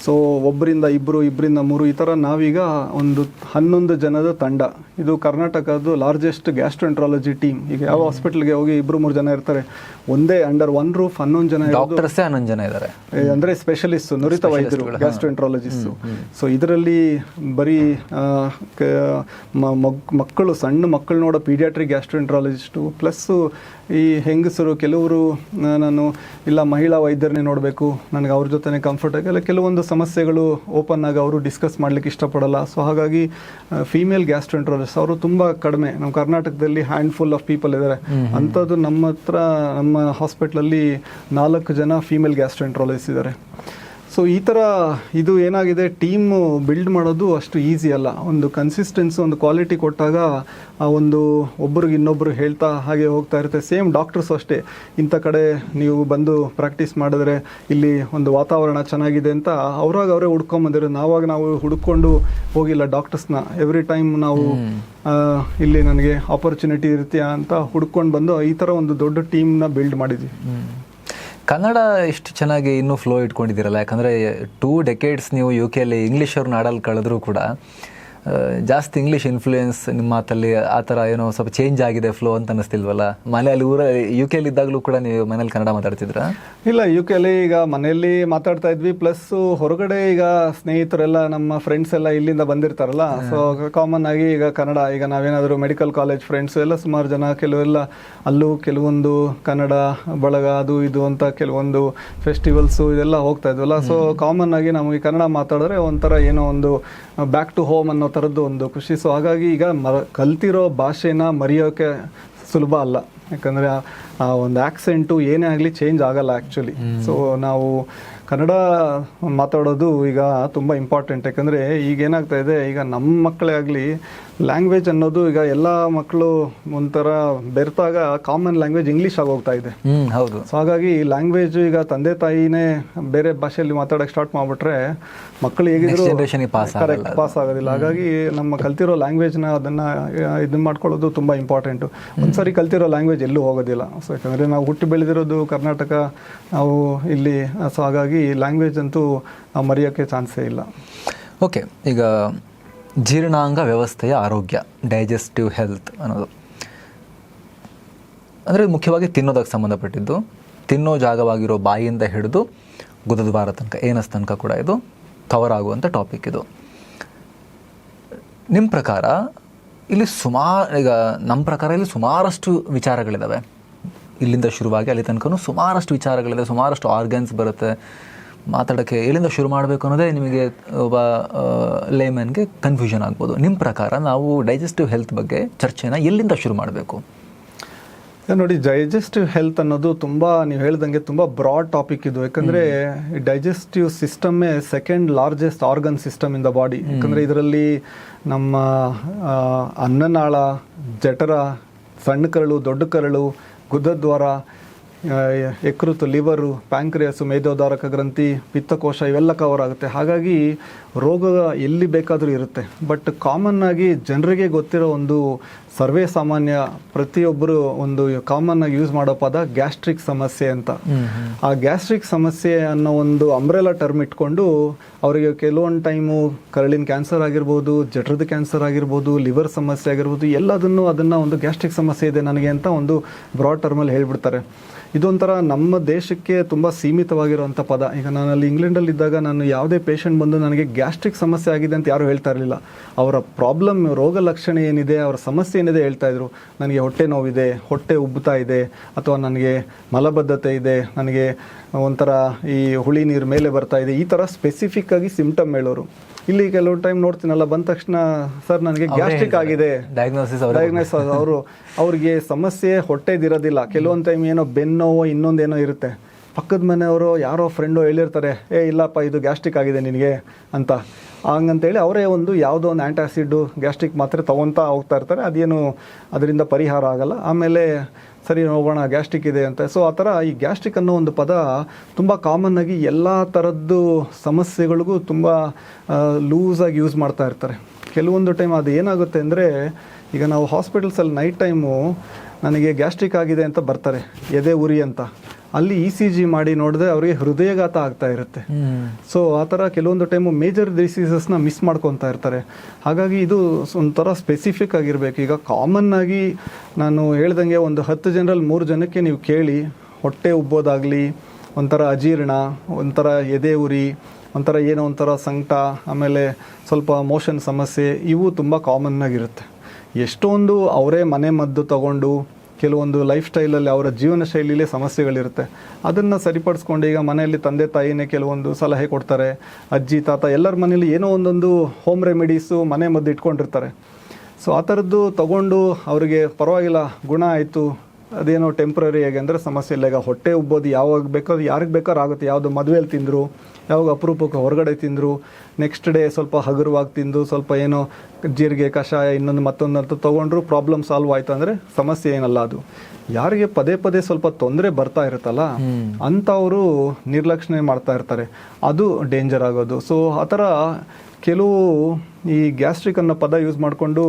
ಸೊ ಒಬ್ಬರಿಂದ 2, 2ರಿಂದ 3 ಈ ಥರ ನಾವೀಗ ಒಂದು 11 ಜನದ ತಂಡ. ಇದು ಕರ್ನಾಟಕದ್ದು ಲಾರ್ಜೆಸ್ಟ್ ಗ್ಯಾಸ್ಟ್ರೋಎಂಟ್ರಾಲಜಿ ಟೀಮ್. ಈಗ ಯಾವ ಹಾಸ್ಪಿಟಲ್ಗೆ ಹೋಗಿ 2-3 ಜನ ಇರ್ತಾರೆ, ಒಂದೇ ಅಂಡರ್ ಒನ್ ರೂಫ್ 11 ಜನ ಡಾಕ್ಟರ್ಸೇ 11 ಜನ ಇದ್ದಾರೆ, ಅಂದರೆ ಸ್ಪೆಷಲಿಸ್ಟ್, ನುರಿತ ವೈದ್ಯರು, ಗ್ಯಾಸ್ಟ್ರೋಎಂಟ್ರಾಲಜಿಸ್ಟು. ಸೊ ಇದರಲ್ಲಿ ಬರೀ ಮಕ್ಕಳು, ಸಣ್ಣ ಮಕ್ಕಳು ನೋಡೋ ಪೀಡಿಯಾಟ್ರಿಕ್ ಗ್ಯಾಸ್ಟ್ರೋಎಂಟ್ರಾಲಜಿಸ್ಟು, ಪ್ಲಸ್ಸು ಈ ಹೆಂಗಸರು, ಕೆಲವರು ನಾನು ಇಲ್ಲ ಮಹಿಳಾ ವೈದ್ಯರನ್ನೇ ನೋಡಬೇಕು, ನನಗೆ ಅವ್ರ ಜೊತೆ ಕಂಫರ್ಟ್ ಆಗಿಲ್ಲ, ಕೆಲವೊಂದು ಸಮಸ್ಯೆಗಳು ಓಪನ್ ಆಗಿ ಅವರು ಡಿಸ್ಕಸ್ ಮಾಡಲಿಕ್ಕೆ ಇಷ್ಟಪಡಲ್ಲ. ಸೊ ಹಾಗಾಗಿ ಫೀಮೇಲ್ ಗ್ಯಾಸ್ಟ್ರೋಎಂಟ್ರಾಲಜಿಸ್ಟ್ ಅವರು ತುಂಬ ಕಡಿಮೆ. ನಮ್ಮ ಕರ್ನಾಟಕದಲ್ಲಿ ಹ್ಯಾಂಡ್ಫುಲ್ ಆಫ್ ಪೀಪಲ್ ಇದ್ದಾರೆ. ಅಂಥದ್ದು ನಮ್ಮ ಹಾಸ್ಪಿಟ್ಲಲ್ಲಿ 4 ಜನ ಫೀಮೇಲ್ ಗ್ಯಾಸ್ಟ್ರೋಎಂಟ್ರಾಲಜಿಸ್ಟ್ ಇದ್ದಾರೆ. ಸೊ ಈ ಥರ ಇದು ಏನಾಗಿದೆ, ಟೀಮು ಬಿಲ್ಡ್ ಮಾಡೋದು ಅಷ್ಟು ಈಸಿ ಅಲ್ಲ. ಒಂದು ಕನ್ಸಿಸ್ಟೆನ್ಸಿ, ಒಂದು ಕ್ವಾಲಿಟಿ ಕೊಟ್ಟಾಗ ಆ ಒಂದು ಒಬ್ರಿಗೆ ಇನ್ನೊಬ್ಬರು ಹೇಳ್ತಾ ಹಾಗೆ ಹೋಗ್ತಾ ಇರುತ್ತೆ. ಸೇಮ್ ಡಾಕ್ಟರ್ಸು ಅಷ್ಟೇ, ಇಂಥ ಕಡೆ ನೀವು ಬಂದು ಪ್ರಾಕ್ಟೀಸ್ ಮಾಡಿದ್ರೆ ಇಲ್ಲಿ ಒಂದು ವಾತಾವರಣ ಚೆನ್ನಾಗಿದೆ ಅಂತ ಅವರೇ ಹುಡ್ಕೊಂಬಂದಿರೋ. ನಾವು ಹುಡ್ಕೊಂಡು ಹೋಗಿಲ್ಲ ಡಾಕ್ಟರ್ಸ್ನ. ಎವ್ರಿ ಟೈಮ್ ನಾವು ಇಲ್ಲಿ ನನಗೆ ಆಪರ್ಚುನಿಟಿ ಇರುತ್ತೆ ಅಂತ ಹುಡ್ಕೊಂಡು ಬಂದು ಈ ಥರ ಒಂದು ದೊಡ್ಡ ಟೀಮ್ನ ಬಿಲ್ಡ್ ಮಾಡಿದ್ವಿ. ಕನ್ನಡ ಇಷ್ಟು ಚೆನ್ನಾಗಿ ಇನ್ನೂ ಫ್ಲೋ ಇಟ್ಕೊಂಡಿದ್ದೀರಲ್ಲ, ಯಾಕಂದರೆ 2 decades ನೀವು UK ಇಂಗ್ಲೀಷ್ ಅವ್ರನ್ನ ಆಡಲ್ಲಿ ಕಳೆದ್ರೂ ಕೂಡ ಜಾಸ್ತಿ ಇಂಗ್ಲೀಷ್ ಇನ್ಫ್ಲೂಯೆನ್ಸ್ ನಿಮ್ಮ ಮಾತಲ್ಲಿ ಆ ಥರ ಏನೋ ಸ್ವಲ್ಪ ಚೇಂಜ್ ಆಗಿದೆ ಫ್ಲೋ ಅಂತ ಅನ್ನಿಸ್ತಿಲ್ವಲ್ಲ? ಮನೆಯಲ್ಲಿ UK ಅಲ್ಲಿ ಇದ್ದಾಗಲೂ ಕೂಡ ನೀವು ಮನೇಲಿ ಕನ್ನಡ ಮಾತಾಡ್ತಿದ್ರಾ? ಇಲ್ಲ, UK ಅಲ್ಲಿ ಈಗ ಮನೆಯಲ್ಲಿ ಮಾತಾಡ್ತಾ ಇದ್ವಿ, ಪ್ಲಸ್ ಹೊರಗಡೆ ಈಗ ಸ್ನೇಹಿತರೆಲ್ಲ ನಮ್ಮ ಫ್ರೆಂಡ್ಸ್ ಎಲ್ಲ ಇಲ್ಲಿಂದ ಬಂದಿರ್ತಾರಲ್ಲ, ಸೊ ಕಾಮನ್ ಆಗಿ ಈಗ ಕನ್ನಡ, ಈಗ ನಾವೇನಾದರೂ ಮೆಡಿಕಲ್ ಕಾಲೇಜ್ ಫ್ರೆಂಡ್ಸ್ ಎಲ್ಲ ಸುಮಾರು ಜನ, ಕೆಲವೆಲ್ಲ ಅಲ್ಲೂ ಕೆಲವೊಂದು ಕನ್ನಡ ಬಳಗ ಅದು ಇದು ಅಂತ ಕೆಲವೊಂದು ಫೆಸ್ಟಿವಲ್ಸು ಇದೆಲ್ಲ ಹೋಗ್ತಾ ಇದ್ವಲ್ಲ, ಸೊ ಕಾಮನ್ ಆಗಿ ನಮಗೆ ಕನ್ನಡ ಮಾತಾಡಿದ್ರೆ ಒಂಥರ ಏನೋ ಒಂದು ಬ್ಯಾಕ್ ಟು ಹೋಮ್ ಅನ್ನೋ ಥರದ್ದು ಒಂದು ಖುಷಿ. ಸೊ ಹಾಗಾಗಿ ಈಗ ಕಲ್ತಿರೋ ಭಾಷೆನ ಮರೆಯೋಕೆ ಸುಲಭ ಅಲ್ಲ, ಯಾಕಂದರೆ ಆ ಒಂದು ಆ್ಯಕ್ಸೆಂಟು ಏನೇ ಆಗಲಿ ಚೇಂಜ್ ಆಗಲ್ಲ ಆ್ಯಕ್ಚುಲಿ. ಸೊ ನಾವು ಕನ್ನಡ ಮಾತಾಡೋದು ಈಗ ತುಂಬ ಇಂಪಾರ್ಟೆಂಟ್, ಯಾಕಂದರೆ ಈಗ ಏನಾಗ್ತಾ ಇದೆ, ಈಗ ನಮ್ಮ ಮಕ್ಕಳೇ ಆಗಲಿ ಲ್ಯಾಂಗ್ವೇಜ್ ಅನ್ನೋದು ಈಗ ಎಲ್ಲ ಮಕ್ಕಳು ಒಂಥರ ಬೆರೆತಾಗ ಕಾಮನ್ ಲ್ಯಾಂಗ್ವೇಜ್ ಇಂಗ್ಲೀಷ್ ಆಗೋಗ್ತಾ ಇದೆ. ಹೌದು. ಸೊ ಹಾಗಾಗಿ ಲ್ಯಾಂಗ್ವೇಜ್ ಈಗ ತಂದೆ ತಾಯಿನೇ ಬೇರೆ ಭಾಷೆಯಲ್ಲಿ ಮಾತಾಡೋಕ್ಕೆ ಸ್ಟಾರ್ಟ್ ಮಾಡಿಬಿಟ್ರೆ ಮಕ್ಕಳು ಹೇಗಿದ್ರು ಕರೆಕ್ಟ್ ಪಾಸ್ ಆಗೋದಿಲ್ಲ. ಹಾಗಾಗಿ ನಮ್ಮ ಕಲ್ತಿರೋ ಲ್ಯಾಂಗ್ವೇಜ್ನ ಅದನ್ನು ಇದನ್ನ ಮಾಡ್ಕೊಳ್ಳೋದು ತುಂಬ ಇಂಪಾರ್ಟೆಂಟು. ಒಂದ್ಸರಿ ಕಲ್ತಿರೋ ಲ್ಯಾಂಗ್ವೇಜ್ ಎಲ್ಲೂ ಹೋಗೋದಿಲ್ಲ. ಸೊ ಯಾಕಂದರೆ ನಾವು ಹುಟ್ಟಿ ಬೆಳೆದಿರೋದು ಕರ್ನಾಟಕ, ನಾವು ಇಲ್ಲಿ, ಸೊ ಹಾಗಾಗಿ ಲ್ಯಾಂಗ್ವೇಜ್ ಅಂತೂ ನಾವು ಮರೆಯೋಕ್ಕೆ ಚಾನ್ಸೇ ಇಲ್ಲ. ಓಕೆ, ಈಗ ಜೀರ್ಣಾಂಗ ವ್ಯವಸ್ಥೆಯ ಆರೋಗ್ಯ, ಡೈಜೆಸ್ಟಿವ್ ಹೆಲ್ತ್ ಅನ್ನೋದು ಅಂದರೆ ಮುಖ್ಯವಾಗಿ ತಿನ್ನೋದಕ್ಕೆ ಸಂಬಂಧಪಟ್ಟಿದ್ದು, ತಿನ್ನೋ ಜಾಗವಾಗಿರೋ ಬಾಯಿಯಿಂದ ಹಿಡಿದು ಗುದದ್ವಾರ ತನಕ, ಏನಸ್ ತನಕ ಕೂಡ ಇದು ಕವರ್ ಆಗುವಂಥ ಟಾಪಿಕ್ ಇದು. ನಿಮ್ಮ ಪ್ರಕಾರ ಇಲ್ಲಿ ನಮ್ಮ ಪ್ರಕಾರ ಇಲ್ಲಿ ಸುಮಾರಷ್ಟು ವಿಚಾರಗಳಿದ್ದಾವೆ. ಇಲ್ಲಿಂದ ಶುರುವಾಗಿ ಅಲ್ಲಿ ತನಕ ಸುಮಾರಷ್ಟು ವಿಚಾರಗಳಿದೆ, ಸುಮಾರಷ್ಟು ಆರ್ಗನ್ಸ್ ಬರುತ್ತೆ. ಮಾತಾಡೋಕ್ಕೆ ಎಲ್ಲಿಂದ ಶುರು ಮಾಡಬೇಕು ಅನ್ನೋದೇ ನಿಮಗೆ ಒಬ್ಬ ಲೇಮನ್ಗೆ ಕನ್ಫ್ಯೂಷನ್ ಆಗ್ಬೋದು. ನಿಮ್ಮ ಪ್ರಕಾರ ನಾವು ಡೈಜೆಸ್ಟಿವ್ ಹೆಲ್ತ್ ಬಗ್ಗೆ ಚರ್ಚೆನ ಎಲ್ಲಿಂದ ಶುರು ಮಾಡಬೇಕು? ನೋಡಿ, ಡೈಜೆಸ್ಟಿವ್ ಹೆಲ್ತ್ ಅನ್ನೋದು ತುಂಬ, ನೀವು ಹೇಳ್ದಂಗೆ ತುಂಬ ಬ್ರಾಡ್ ಟಾಪಿಕ್ ಇದು. ಯಾಕಂದರೆ ಡೈಜೆಸ್ಟಿವ್ ಸಿಸ್ಟಮ್ಮೇ second largest organ system in the body. ಯಾಕಂದರೆ ಇದರಲ್ಲಿ ನಮ್ಮ ಅನ್ನನಾಳ, ಜಠರ, ಸಣ್ಣ ಕರಳು, ದೊಡ್ಡ ಕರಳು, ಗುದದ್ವಾರ, ಯಕೃತ್ತು, ಲಿವರು, ಪ್ಯಾಂಕ್ರಿಯಸ್, ಮೇದೋದಾರಕ ಗ್ರಂಥಿ, ಪಿತ್ತಕೋಶ ಇವೆಲ್ಲ ಕವರ್ ಆಗುತ್ತೆ. ಹಾಗಾಗಿ ರೋಗ ಎಲ್ಲಿ ಬೇಕಾದರೂ ಇರುತ್ತೆ. ಬಟ್ ಕಾಮನ್ ಆಗಿ ಜನರಿಗೆ ಗೊತ್ತಿರೋ ಒಂದು ಸರ್ವೇ ಸಾಮಾನ್ಯ, ಪ್ರತಿಯೊಬ್ಬರು ಒಂದು ಕಾಮನ್ ಆಗಿ ಯೂಸ್ ಮಾಡೋ ಪದ ಗ್ಯಾಸ್ಟ್ರಿಕ್ ಸಮಸ್ಯೆ ಅಂತ. ಆ ಗ್ಯಾಸ್ಟ್ರಿಕ್ ಸಮಸ್ಯೆ ಅನ್ನೋ ಒಂದು ಅಂಬ್ರೆಲಾ ಟರ್ಮ್ ಇಟ್ಕೊಂಡು ಅವರಿಗೆ ಕೆಲವೊಂದು ಟೈಮು ಕರಳಿನ ಕ್ಯಾನ್ಸರ್ ಆಗಿರ್ಬೋದು, ಜಠರದ ಕ್ಯಾನ್ಸರ್ ಆಗಿರ್ಬೋದು, ಲಿವರ್ ಸಮಸ್ಯೆ ಆಗಿರ್ಬೋದು, ಎಲ್ಲದನ್ನು ಅದನ್ನು ಒಂದು ಗ್ಯಾಸ್ಟ್ರಿಕ್ ಸಮಸ್ಯೆ ಇದೆ ನನಗೆ ಅಂತ ಒಂದು ಬ್ರಾಡ್ ಟರ್ಮಲ್ಲಿ ಹೇಳ್ಬಿಡ್ತಾರೆ. ಇದೊಂಥರ ನಮ್ಮ ದೇಶಕ್ಕೆ ತುಂಬ ಸೀಮಿತವಾಗಿರುವಂಥ ಪದ. ಈಗ ನಾನು ಅಲ್ಲಿ ಇಂಗ್ಲೆಂಡಲ್ಲಿ ಇದ್ದಾಗ ನಾನು ಯಾವುದೇ ಪೇಷಂಟ್ ಬಂದು ನನಗೆ ಗ್ಯಾಸ್ಟ್ರಿಕ್ ಸಮಸ್ಯೆ ಆಗಿದೆ ಅಂತ ಯಾರೂ ಹೇಳ್ತಾ ಇರಲಿಲ್ಲ. ಅವರ ಪ್ರಾಬ್ಲಮ್, ರೋಗ ಲಕ್ಷಣ ಏನಿದೆ, ಅವರ ಸಮಸ್ಯೆ ಏನಿದೆ ಹೇಳ್ತಾಯಿದ್ರು. ನನಗೆ ಹೊಟ್ಟೆ ನೋವಿದೆ, ಹೊಟ್ಟೆ ಉಬ್ಬುತ್ತಾ ಇದೆ, ಅಥವಾ ನನಗೆ ಮಲಬದ್ಧತೆ ಇದೆ, ನನಗೆ ಒಂಥರ ಈ ಹುಳಿ ನೀರು ಮೇಲೆ ಬರ್ತಾ ಇದೆ, ಈ ಥರ ಸ್ಪೆಸಿಫಿಕ್ ಆಗಿ ಸಿಂಪ್ಟಮ್ ಹೇಳೋರು. ಇಲ್ಲಿ ಕೆಲವು ಟೈಮ್ ನೋಡ್ತೀನಲ್ಲ, ಬಂದ ತಕ್ಷಣ ಸರ್ ನನಗೆ ಗ್ಯಾಸ್ಟ್ರಿಕ್ ಆಗಿದೆ ಡಯಾಗ್ನೋಸಿಸ್, ಅವ್ರಿಗೆ ಸಮಸ್ಯೆ ಹೊಟ್ಟೆದಿರೋದಿಲ್ಲ. ಕೆಲವೊಂದು ಟೈಮ್ ಏನೋ ಬೆನ್ನೋವೋ ಇನ್ನೊಂದೇನೋ ಇರುತ್ತೆ. ಪಕ್ಕದ ಮನೆಯವರು ಯಾರೋ ಫ್ರೆಂಡೋ ಹೇಳಿರ್ತಾರೆ, ಇಲ್ಲಪ್ಪ ಇದು ಗ್ಯಾಸ್ಟ್ರಿಕ್ ಆಗಿದೆ ನಿನಗೆ ಅಂತ. ಹಂಗಂತೇಳಿ ಅವರೇ ಒಂದು ಯಾವುದೋ ಒಂದು ಆ್ಯಂಟಾಸಿಡ್ಡು ಗ್ಯಾಸ್ಟ್ರಿಕ್ ಮಾತ್ರೆ ತೊಗೊತಾ ಹೋಗ್ತಾ ಇರ್ತಾರೆ. ಅದೇನು ಅದರಿಂದ ಪರಿಹಾರ ಆಗಲ್ಲ. ಆಮೇಲೆ ಸರಿ ಹೋಗೋಣ ಗ್ಯಾಸ್ಟ್ರಿಕ್ ಇದೆ ಅಂತ. ಸೊ ಆ ಥರ ಈ ಗ್ಯಾಸ್ಟ್ರಿಕ್ ಅನ್ನೋ ಒಂದು ಪದ ತುಂಬ ಕಾಮನ್ ಆಗಿ ಎಲ್ಲ ಥರದ್ದು ಸಮಸ್ಯೆಗಳಿಗೂ ತುಂಬ ಲೂಸಾಗಿ ಯೂಸ್ ಮಾಡ್ತಾ ಇರ್ತಾರೆ. ಕೆಲವೊಂದು ಟೈಮ್ ಅದು ಏನಾಗುತ್ತೆ ಅಂದರೆ, ಈಗ ನಾವು ಹಾಸ್ಪಿಟಲ್ಸಲ್ಲಿ ನೈಟ್ ಟೈಮು ನನಗೆ ಗ್ಯಾಸ್ಟ್ರಿಕ್ ಆಗಿದೆ ಅಂತ ಬರ್ತಾರೆ, ಎದೆ ಉರಿ ಅಂತ. ಅಲ್ಲಿ ECG ಮಾಡಿ ನೋಡಿದ್ರೆ ಅವರಿಗೆ ಹೃದಯಘಾತ ಆಗ್ತಾ ಇರುತ್ತೆ. ಸೊ ಆ ಥರ ಕೆಲವೊಂದು ಟೈಮು ಮೇಜರ್ ಡಿಸೀಸಸ್ನ ಮಿಸ್ ಮಾಡ್ಕೊತಾ ಇರ್ತಾರೆ. ಹಾಗಾಗಿ ಇದು ಒಂಥರ ಸ್ಪೆಸಿಫಿಕ್ ಆಗಿರಬೇಕು. ಈಗ ಕಾಮನ್ ಆಗಿ ನಾನು ಹೇಳ್ದಂಗೆ ಒಂದು 10 ಜನರಲ್ಲಿ 3 ಜನಕ್ಕೆ ನೀವು ಕೇಳಿ, ಹೊಟ್ಟೆ ಉಬ್ಬೋದಾಗಲಿ, ಒಂಥರ ಅಜೀರ್ಣ, ಒಂಥರ ಎದೆ ಉರಿ, ಒಂಥರ ಏನೋ ಒಂಥರ ಸಂಕಟ, ಆಮೇಲೆ ಸ್ವಲ್ಪ ಮೋಷನ್ ಸಮಸ್ಯೆ, ಇವು ತುಂಬ ಕಾಮನ್ ಆಗಿರುತ್ತೆ. ಎಷ್ಟೊಂದು ಅವರೇ ಮನೆ ಮದ್ದು ತಗೊಂಡು ಕೆಲವೊಂದು ಲೈಫ್ ಸ್ಟೈಲಲ್ಲಿ ಅವರ ಜೀವನ ಶೈಲಿಲೇ ಸಮಸ್ಯೆಗಳಿರುತ್ತೆ. ಅದನ್ನು ಸರಿಪಡಿಸ್ಕೊಂಡು ಈಗ ಮನೆಯಲ್ಲಿ ತಂದೆ ತಾಯಿನೇ ಕೆಲವೊಂದು ಸಲಹೆ ಕೊಡ್ತಾರೆ. ಅಜ್ಜಿ ತಾತ ಎಲ್ಲರ ಮನೇಲಿ ಏನೋ ಒಂದೊಂದು ಹೋಮ್ ರೆಮಿಡೀಸು, ಮನೆ ಮದ್ದು ಇಟ್ಕೊಂಡಿರ್ತಾರೆ. ಸೊ ಆ ಥರದ್ದು ತೊಗೊಂಡು ಅವರಿಗೆ ಪರವಾಗಿಲ್ಲ, ಗುಣ ಆಯಿತು, ಅದೇನೋ ಟೆಂಪ್ರರಿ ಆಗಿ ಅಂದರೆ ಸಮಸ್ಯೆ ಇಲ್ಲ. ಈಗ ಹೊಟ್ಟೆ ಉಬ್ಬೋದು ಯಾವಾಗ ಬೇಕಾದ್ರೂ ಯಾರಿಗೆ ಬೇಕಾದ್ರೂ ಆಗುತ್ತೆ. ಯಾವುದು ಮದುವೆಯಲ್ಲಿ ತಿಂದರು, ಯಾವಾಗ ಅಪರೂಪಕ್ಕೆ ಹೊರಗಡೆ ತಿಂದರು, ನೆಕ್ಸ್ಟ್ ಡೇ ಸ್ವಲ್ಪ ಹಗುರವಾಗಿ ತಿಂದು ಸ್ವಲ್ಪ ಏನೋ ಜೀರಿಗೆ ಕಷಾಯ ಇನ್ನೊಂದು ಮತ್ತೊಂದಂತ ತೊಗೊಂಡ್ರು, ಪ್ರಾಬ್ಲಮ್ ಸಾಲ್ವ್ ಆಯಿತು ಅಂದರೆ ಸಮಸ್ಯೆ ಏನಲ್ಲ. ಅದು ಯಾರಿಗೆ ಪದೇ ಪದೇ ಸ್ವಲ್ಪ ತೊಂದರೆ ಬರ್ತಾ ಇರುತ್ತಲ್ಲ ಅಂಥವರು ನಿರ್ಲಕ್ಷ್ಯ ಮಾಡ್ತಾ ಇರ್ತಾರೆ, ಅದು ಡೇಂಜರ್ ಆಗೋದು. ಸೊ ಆ ಥರ ಕೆಲವು ಈ ಗ್ಯಾಸ್ಟ್ರಿಕ್ ಅನ್ನೋ ಪದ ಯೂಸ್ ಮಾಡಿಕೊಂಡು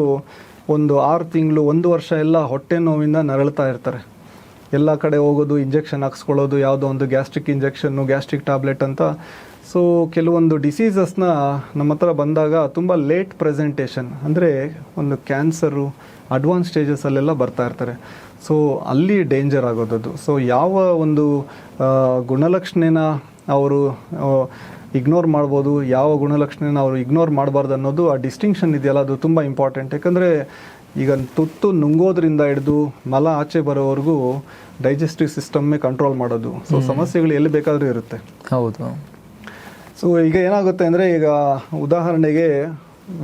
ಒಂದು 6 ತಿಂಗಳು 1 ವರ್ಷ ಎಲ್ಲ ಹೊಟ್ಟೆ ನೋವಿಂದ ನರಳ್ತಾ ಇರ್ತಾರೆ. ಎಲ್ಲ ಕಡೆ ಹೋಗೋದು, ಇಂಜೆಕ್ಷನ್ ಹಾಕ್ಸ್ಕೊಳ್ಳೋದು, ಯಾವುದೋ ಒಂದು ಗ್ಯಾಸ್ಟ್ರಿಕ್ ಇಂಜೆಕ್ಷನ್ನು, ಗ್ಯಾಸ್ಟ್ರಿಕ್ ಟ್ಯಾಬ್ಲೆಟ್ ಅಂತ. ಸೊ ಕೆಲವೊಂದು ಡಿಸೀಸಸ್ನ ನಮ್ಮ ಹತ್ರ ಬಂದಾಗ ತುಂಬ ಲೇಟ್ ಪ್ರೆಸೆಂಟೇಷನ್, ಅಂದರೆ ಒಂದು ಕ್ಯಾನ್ಸರು ಅಡ್ವಾನ್ಸ್ ಸ್ಟೇಜಸಲ್ಲೆಲ್ಲ ಬರ್ತಾ ಇರ್ತಾರೆ. ಸೊ ಅಲ್ಲಿ ಡೇಂಜರ್ ಆಗೋದದು. ಸೊ ಯಾವ ಒಂದು ಗುಣಲಕ್ಷಣನ ಅವರು ಇಗ್ನೋರ್ ಮಾಡ್ಬೋದು, ಯಾವ ಗುಣಲಕ್ಷಣನ ಅವರು ಇಗ್ನೋರ್ ಮಾಡಬಾರ್ದು ಅನ್ನೋದು, ಆ ಡಿಸ್ಟಿಂಕ್ಷನ್ ಇದೆಯಲ್ಲ, ಅದು ತುಂಬ ಇಂಪಾರ್ಟೆಂಟ್. ಯಾಕಂದರೆ ಈಗ ತುತ್ತು ನುಂಗೋದ್ರಿಂದ ಹಿಡಿದು ಮಲ ಆಚೆ ಬರೋವರೆಗೂ ಡೈಜೆಸ್ಟಿವ್ ಸಿಸ್ಟಮ್ಮೇ ಕಂಟ್ರೋಲ್ ಮಾಡೋದು. ಸೊ ಸಮಸ್ಯೆಗಳು ಎಲ್ಲಿ ಬೇಕಾದರೂ ಇರುತ್ತೆ. ಹೌದು. ಸೊ ಈಗ ಏನಾಗುತ್ತೆ ಅಂದರೆ, ಈಗ ಉದಾಹರಣೆಗೆ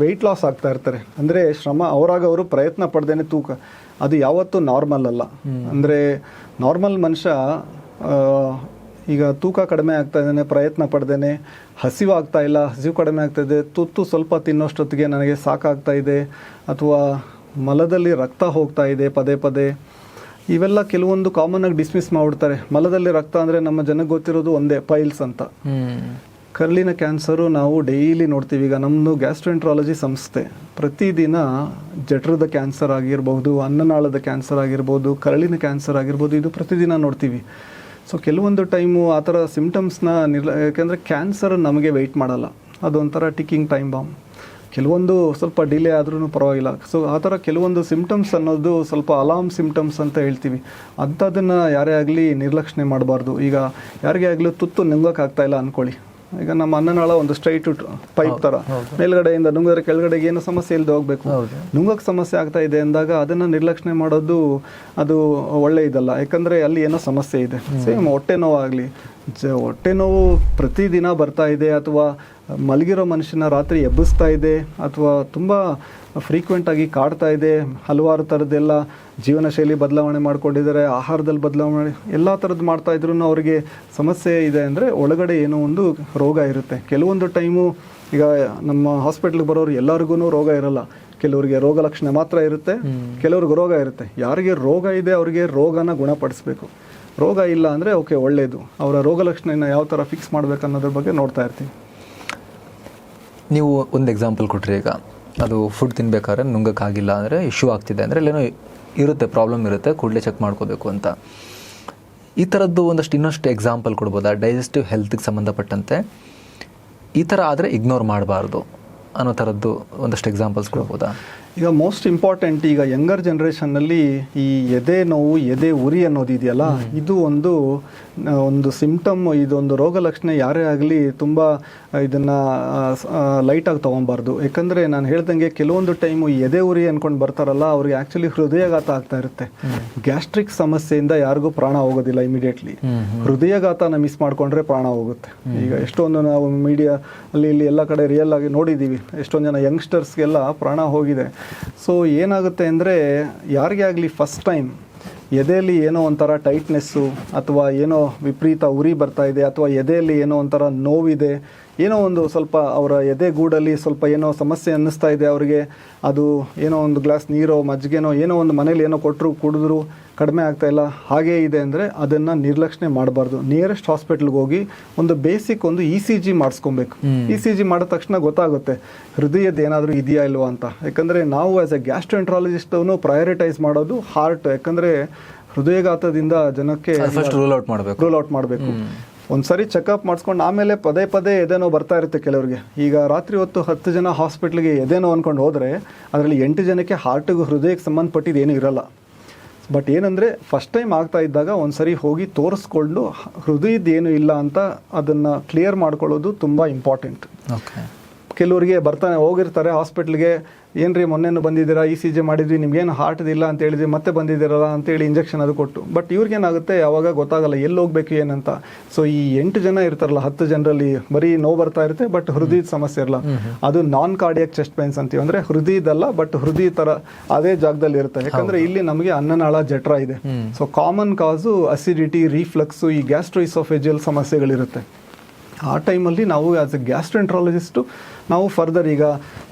ವೆಯ್ಟ್ ಲಾಸ್ ಆಗ್ತಾ ಇರ್ತಾರೆ, ಅಂದರೆ ಶ್ರಮ ಅವರು ಪ್ರಯತ್ನ ಪಡ್ದೇನೆ ತೂಕ, ಅದು ಯಾವತ್ತೂ ನಾರ್ಮಲ್ ಅಲ್ಲ. ಅಂದರೆ ನಾರ್ಮಲ್ ಮನುಷ್ಯ ಈಗ ತೂಕ ಕಡಿಮೆ ಆಗ್ತಾ ಇದ್ದಾನೆ, ಪ್ರಯತ್ನ ಪಡ್ದೇನೆ, ಹಸಿವಾಗ್ತಾ ಇಲ್ಲ, ಹಸಿವು ಕಡಿಮೆ ಆಗ್ತಾಯಿದೆ, ತುತ್ತು ಸ್ವಲ್ಪ ತಿನ್ನೋಷ್ಟೊತ್ತಿಗೆ ನನಗೆ ಸಾಕಾಗ್ತಾ ಇದೆ, ಅಥವಾ ಮಲದಲ್ಲಿ ರಕ್ತ ಹೋಗ್ತಾ ಇದೆ ಪದೇ ಪದೇ, ಇವೆಲ್ಲ ಕೆಲವೊಂದು ಕಾಮನ್ನಾಗಿ ಡಿಸ್ಮಿಸ್ ಮಾಡಿಬಿಡ್ತಾರೆ. ಮಲದಲ್ಲಿ ರಕ್ತ ಅಂದರೆ ನಮ್ಮ ಜನಕ್ಕೆ ಗೊತ್ತಿರೋದು ಒಂದೇ, ಪೈಲ್ಸ್ ಅಂತ. ಕರುಳಿನ ಕ್ಯಾನ್ಸರು ನಾವು ಡೈಲಿ ನೋಡ್ತೀವಿ. ಈಗ ನಮ್ಮದು ಗ್ಯಾಸ್ಟ್ರೋಎಂಟ್ರಾಲಜಿ ಸಂಸ್ಥೆ ಪ್ರತಿದಿನ ಜಠರದ ಕ್ಯಾನ್ಸರ್ ಆಗಿರ್ಬೋದು, ಅನ್ನನಾಳದ ಕ್ಯಾನ್ಸರ್ ಆಗಿರ್ಬೋದು, ಕರುಳಿನ ಕ್ಯಾನ್ಸರ್ ಆಗಿರ್ಬೋದು, ಇದು ಪ್ರತಿದಿನ ನೋಡ್ತೀವಿ. ಸೊ ಕೆಲವೊಂದು ಟೈಮು ಆ ಥರ ಸಿಮ್ಟಮ್ಸ್ನ ಯಾಕೆಂದರೆ ಕ್ಯಾನ್ಸರ್ ನಮಗೆ ವೆಯ್ಟ್ ಮಾಡಲ್ಲ, ಅದೊಂಥರ ಟಿಕ್ಕಿಂಗ್ ಟೈಮ್ ಬಾಂಬ್. ಕೆಲವೊಂದು ಸ್ವಲ್ಪ ಡಿಲೇ ಆದ್ರೂ ಪರವಾಗಿಲ್ಲ. ಸೊ ಆ ಥರ ಕೆಲವೊಂದು ಸಿಮ್ಟಮ್ಸ್ ಅನ್ನೋದು ಸ್ವಲ್ಪ ಅಲಾರ್ಮ್ ಸಿಮ್ಟಮ್ಸ್ ಅಂತ ಹೇಳ್ತೀವಿ. ಅಂಥದ್ದನ್ನು ಯಾರೇ ಆಗಲಿ ನಿರ್ಲಕ್ಷಣೆ ಮಾಡಬಾರ್ದು. ಈಗ ಯಾರಿಗೇ ಆಗಲಿ ತುತ್ತು ನುಂಗೋಕ್ಕಾಗ್ತಾ ಇಲ್ಲ ಅಂದ್ಕೊಳ್ಳಿ, ಈಗ ನಮ್ಮ ಅನ್ನನಾಳ ಒಂದು ಸ್ಟ್ರೈಟ್ ಪೈಪ್ ಥರ, ಮೇಲ್ಗಡೆಯಿಂದ ನುಂಗಿದ್ರೆ ಕೆಳಗಡೆಗೆ ಏನು ಸಮಸ್ಯೆ ಇಲ್ಲದೆ ಹೋಗಬೇಕು. ನುಂಗೋಕ್ಕೆ ಸಮಸ್ಯೆ ಆಗ್ತಾ ಇದೆ ಅಂದಾಗ ಅದನ್ನು ನಿರ್ಲಕ್ಷಣೆ ಮಾಡೋದು ಅದು ಒಳ್ಳೆ ಇದಲ್ಲ. ಯಾಕಂದರೆ ಅಲ್ಲಿ ಏನೋ ಸಮಸ್ಯೆ ಇದೆ. ಸೇಮ್ ಹೊಟ್ಟೆ ನೋವಾಗಲಿ, ಹೊಟ್ಟೆ ನೋವು ಪ್ರತಿದಿನ ಬರ್ತಾ ಇದೆ, ಅಥವಾ ಮಲಗಿರೋ ಮನುಷ್ಯನ ರಾತ್ರಿ ಎಬ್ಬಿಸ್ತಾ ಇದೆ, ಅಥವಾ ತುಂಬ ಫ್ರೀಕ್ವೆಂಟಾಗಿ ಕಾಡ್ತಾ ಇದೆ, ಹಲವಾರು ಥರದ್ದೆಲ್ಲ ಜೀವನ ಶೈಲಿ ಬದಲಾವಣೆ ಮಾಡ್ಕೊಂಡಿದ್ದಾರೆ, ಆಹಾರದಲ್ಲಿ ಬದಲಾವಣೆ ಎಲ್ಲ ಥರದ್ದು ಮಾಡ್ತಾಯಿದ್ರು ಅವರಿಗೆ ಸಮಸ್ಯೆ ಇದೆ ಅಂದರೆ ಒಳಗಡೆ ಏನೋ ಒಂದು ರೋಗ ಇರುತ್ತೆ. ಕೆಲವೊಂದು ಟೈಮು ಈಗ ನಮ್ಮ ಹಾಸ್ಪಿಟ್ಲಿಗೆ ಬರೋರು ಎಲ್ಲರಿಗೂ ರೋಗ ಇರಲ್ಲ, ಕೆಲವರಿಗೆ ರೋಗ ಲಕ್ಷಣ ಮಾತ್ರ ಇರುತ್ತೆ, ಕೆಲವ್ರಿಗೆ ರೋಗ ಇರುತ್ತೆ. ಯಾರಿಗೆ ರೋಗ ಇದೆ ಅವರಿಗೆ ರೋಗನ ಗುಣಪಡಿಸ್ಬೇಕು. ರೋಗ ಇಲ್ಲ ಅಂದರೆ ಓಕೆ, ಒಳ್ಳೆಯದು. ಅವರ ರೋಗ ಲಕ್ಷಣನ ಯಾವ ಥರ ಫಿಕ್ಸ್ ಮಾಡಬೇಕು ಅನ್ನೋದ್ರ ಬಗ್ಗೆ ನೋಡ್ತಾ ಇರ್ತೀವಿ. ನೀವು ಒಂದು ಎಕ್ಸಾಂಪಲ್ ಕೊಟ್ಟರೆ, ಈಗ ಅದು ಫುಡ್ ತಿನ್ಬೇಕಾದ್ರೆ ನುಂಗಕ್ಕಾಗಿಲ್ಲ ಅಂದರೆ ಇಶ್ಯೂ ಆಗ್ತಿದೆ ಅಂದರೆ ಅಲ್ಲೇನೋ ಇರುತ್ತೆ, ಪ್ರಾಬ್ಲಮ್ ಇರುತ್ತೆ, ಕೂಡಲೇ ಚೆಕ್ ಮಾಡ್ಕೋಬೇಕು ಅಂತ. ಈ ಥರದ್ದು ಇನ್ನಷ್ಟು ಎಕ್ಸಾಂಪಲ್ ಕೊಡ್ಬೋದಾ? ಡೈಜೆಸ್ಟಿವ್ ಹೆಲ್ತ್ಗೆ ಸಂಬಂಧಪಟ್ಟಂತೆ ಈ ಥರ ಆದರೆ ಇಗ್ನೋರ್ ಮಾಡಬಾರ್ದು ಅನ್ನೋ ಥರದ್ದು ಒಂದಷ್ಟು ಎಕ್ಸಾಂಪಲ್ಸ್ ಕೊಡ್ಬೋದಾ? ಈಗ ಮೋಸ್ಟ್ ಇಂಪಾರ್ಟೆಂಟ್, ಈಗ ಯಂಗರ್ ಜನ್ರೇಷನ್ನಲ್ಲಿ ಈ ಎದೆ ನೋವು, ಎದೆ ಉರಿ ಅನ್ನೋದು ಇದೆಯಲ್ಲ, ಇದು ಒಂದು ಸಿಂಪ್ಟಮ್, ಇದೊಂದು ರೋಗ ಲಕ್ಷಣ. ಯಾರೇ ಆಗಲಿ ತುಂಬ ಇದನ್ನು ಲೈಟಾಗಿ ತೊಗೊಬಾರ್ದು. ಯಾಕಂದರೆ ನಾನು ಹೇಳ್ದಂಗೆ ಕೆಲವೊಂದು ಟೈಮು ಎದೆ ಉರಿ ಅಂದ್ಕೊಂಡು ಬರ್ತಾರಲ್ಲ, ಅವ್ರಿಗೆ ಆ್ಯಕ್ಚುಲಿ ಹೃದಯಘಾತ ಆಗ್ತಾ ಇರುತ್ತೆ. ಗ್ಯಾಸ್ಟ್ರಿಕ್ ಸಮಸ್ಯೆಯಿಂದ ಯಾರಿಗೂ ಪ್ರಾಣ ಹೋಗೋದಿಲ್ಲ ಇಮಿಡಿಯೇಟ್ಲಿ, ಹೃದಯಘಾತನ ಮಿಸ್ ಮಾಡಿಕೊಂಡ್ರೆ ಪ್ರಾಣ ಹೋಗುತ್ತೆ. ಈಗ ಎಷ್ಟೊಂದು ನಾವು ಮೀಡಿಯಾ ಅಲ್ಲಿ ಇಲ್ಲಿ ಎಲ್ಲ ಕಡೆ ರಿಯಲ್ ಆಗಿ ನೋಡಿದ್ದೀವಿ, ಎಷ್ಟೊಂದು ಜನ ಯಂಗ್ಸ್ಟರ್ಸ್ಗೆಲ್ಲ ಪ್ರಾಣ ಹೋಗಿದೆ. ಸೊ ಏನಾಗುತ್ತೆ ಅಂದರೆ, ಯಾರಿಗೇ ಆಗಲಿ ಫಸ್ಟ್ ಟೈಮ್ ಎದೆಯಲ್ಲಿ ಏನೋ ಒಂಥರ ಟೈಟ್ನೆಸ್ಸು, ಅಥವಾ ಏನೋ ವಿಪರೀತ ಉರಿ ಬರ್ತಾ ಇದೆ, ಅಥವಾ ಎದೆಯಲ್ಲಿ ಏನೋ ಒಂಥರ ನೋವಿದೆ, ಏನೋ ಒಂದು ಸ್ವಲ್ಪ ಅವರ ಎದೆ ಗೂಡಲ್ಲಿ ಸ್ವಲ್ಪ ಏನೋ ಸಮಸ್ಯೆ ಅನ್ನಿಸ್ತಾ ಇದೆ ಅವರಿಗೆ, ಅದು ಏನೋ ಒಂದು ಗ್ಲಾಸ್ ನೀರೋ ಮಜ್ಜಿಗೆನೋ ಏನೋ ಒಂದು ಮನೇಲಿ ಏನೋ ಕೊಟ್ಟರು ಕುಡಿದ್ರು ಕಡಿಮೆ ಆಗ್ತಾ ಇಲ್ಲ, ಹಾಗೇ ಇದೆ ಅಂದರೆ ಅದನ್ನು ನಿರ್ಲಕ್ಷಣೆ ಮಾಡಬಾರ್ದು. ನಿಯರೆಸ್ಟ್ ಹಾಸ್ಪಿಟ್ಲ್ಗೆ ಹೋಗಿ ಒಂದು ಬೇಸಿಕ್ ಒಂದು ECG ಮಾಡಿಸ್ಕೊಬೇಕು. ECG ಮಾಡಿದ ತಕ್ಷಣ ಗೊತ್ತಾಗುತ್ತೆ ಹೃದಯದ ಏನಾದರೂ ಇದೆಯಾ ಇಲ್ವಾ ಅಂತ. ಯಾಕಂದರೆ ನಾವು ಆ್ಯಸ್ ಎ ಗ್ಯಾಸ್ಟ್ರೋಎಂಟ್ರಾಲಜಿಸ್ಟನ್ನು ಪ್ರಯಾರಿಟೈಸ್ ಮಾಡೋದು ಹಾರ್ಟ್. ಯಾಕಂದರೆ ಹೃದಯಘಾತದಿಂದ ಜನಕ್ಕೆ ರೂಲ್ ಔಟ್ ಮಾಡಬೇಕು. ಒಂದು ಸರಿ ಚೆಕಪ್ ಮಾಡಿಸ್ಕೊಂಡು ಆಮೇಲೆ ಪದೇ ಪದೇ ಎದೆನೋ ಬರ್ತಾ ಇರುತ್ತೆ ಕೆಲವರಿಗೆ. ಈಗ ರಾತ್ರಿ ಹೊತ್ತು 10 ಜನ ಹಾಸ್ಪಿಟ್ಲಿಗೆ ಎದೆನೋ ಅಂದ್ಕೊಂಡು ಹೋದರೆ ಅದರಲ್ಲಿ 8 ಜನಕ್ಕೆ ಹಾರ್ಟಿಗೆ ಹೃದಯಕ್ಕೆ ಸಂಬಂಧಪಟ್ಟಿದ್ದು ಏನೂ ಇರಲ್ಲ. ಬಟ್ ಏನಂದರೆ ಫಸ್ಟ್ ಟೈಮ್ ಆಗ್ತಾ ಇದ್ದಾಗ ಒಂದು ಸರಿ ಹೋಗಿ ತೋರಿಸ್ಕೊಂಡು ಹೃದಯದ ಏನು ಇಲ್ಲ ಅಂತ ಅದನ್ನು ಕ್ಲಿಯರ್ ಮಾಡ್ಕೊಳ್ಳೋದು ತುಂಬ ಇಂಪಾರ್ಟೆಂಟ್. ಕೆಲವರಿಗೆ ಹೋಗಿರ್ತಾರೆ ಹಾಸ್ಪಿಟ್ಲಿಗೆ, ಏನ್ರಿ ಮೊನ್ನೆನೂ ಬಂದಿದ್ದೀರಾ, ECG ಮಾಡಿದ್ವಿ, ನಿಮ್ಗೇನು ಹಾರ್ಟ್ದಿಲ್ಲ ಅಂತ ಹೇಳಿದ್ವಿ, ಮತ್ತೆ ಬಂದಿದ್ದೀರಲ್ಲ ಅಂತೇಳಿ ಇಂಜೆಕ್ಷನ್ ಅದು ಕೊಟ್ಟು. ಬಟ್ ಇವ್ರಿಗೇನಾಗುತ್ತೆ ಯಾವಾಗ ಗೊತ್ತಾಗಲ್ಲ ಎಲ್ಲಿ ಹೋಗ್ಬೇಕು ಏನಂತ. ಸೊ ಈ 8 ಜನ ಇರ್ತಾರಲ್ಲ, 10 ಜನರಲ್ಲಿ ಬರೀ ನೋವು ಬರ್ತಾ ಇರುತ್ತೆ, ಬಟ್ ಹೃದಯದ ಸಮಸ್ಯೆ ಇರಲ್ಲ. ಅದು ನಾನ್ ಕಾರ್ಡಿಯಾಕ್ ಚೆಸ್ಟ್ ಪೇನ್ಸ್ ಅಂತೀವಿ. ಅಂದರೆ ಹೃದಯದಲ್ಲ, ಬಟ್ ಹೃದಯ ಥರ ಅದೇ ಜಾಗದಲ್ಲಿ ಇರುತ್ತೆ. ಯಾಕಂದರೆ ಇಲ್ಲಿ ನಮಗೆ ಅನ್ನನಾಳ ಜಠರ ಇದೆ. ಸೊ ಕಾಮನ್ ಕಾಸು ಅಸಿಡಿಟಿ, ರಿಫ್ಲಕ್ಸು, ಈ ಗ್ಯಾಸ್ಟ್ರೋಇಸೋಫೇಜಿಯಲ್ ಸಮಸ್ಯೆಗಳಿರುತ್ತೆ. ಆ ಟೈಮಲ್ಲಿ ನಾವು ಆ್ಯಸ್ ಎ ಗ್ಯಾಸ್ಟ್ರೋಎಂಟ್ರಾಲಜಿಸ್ಟು ನಾವು ಫರ್ದರ್ ಈಗ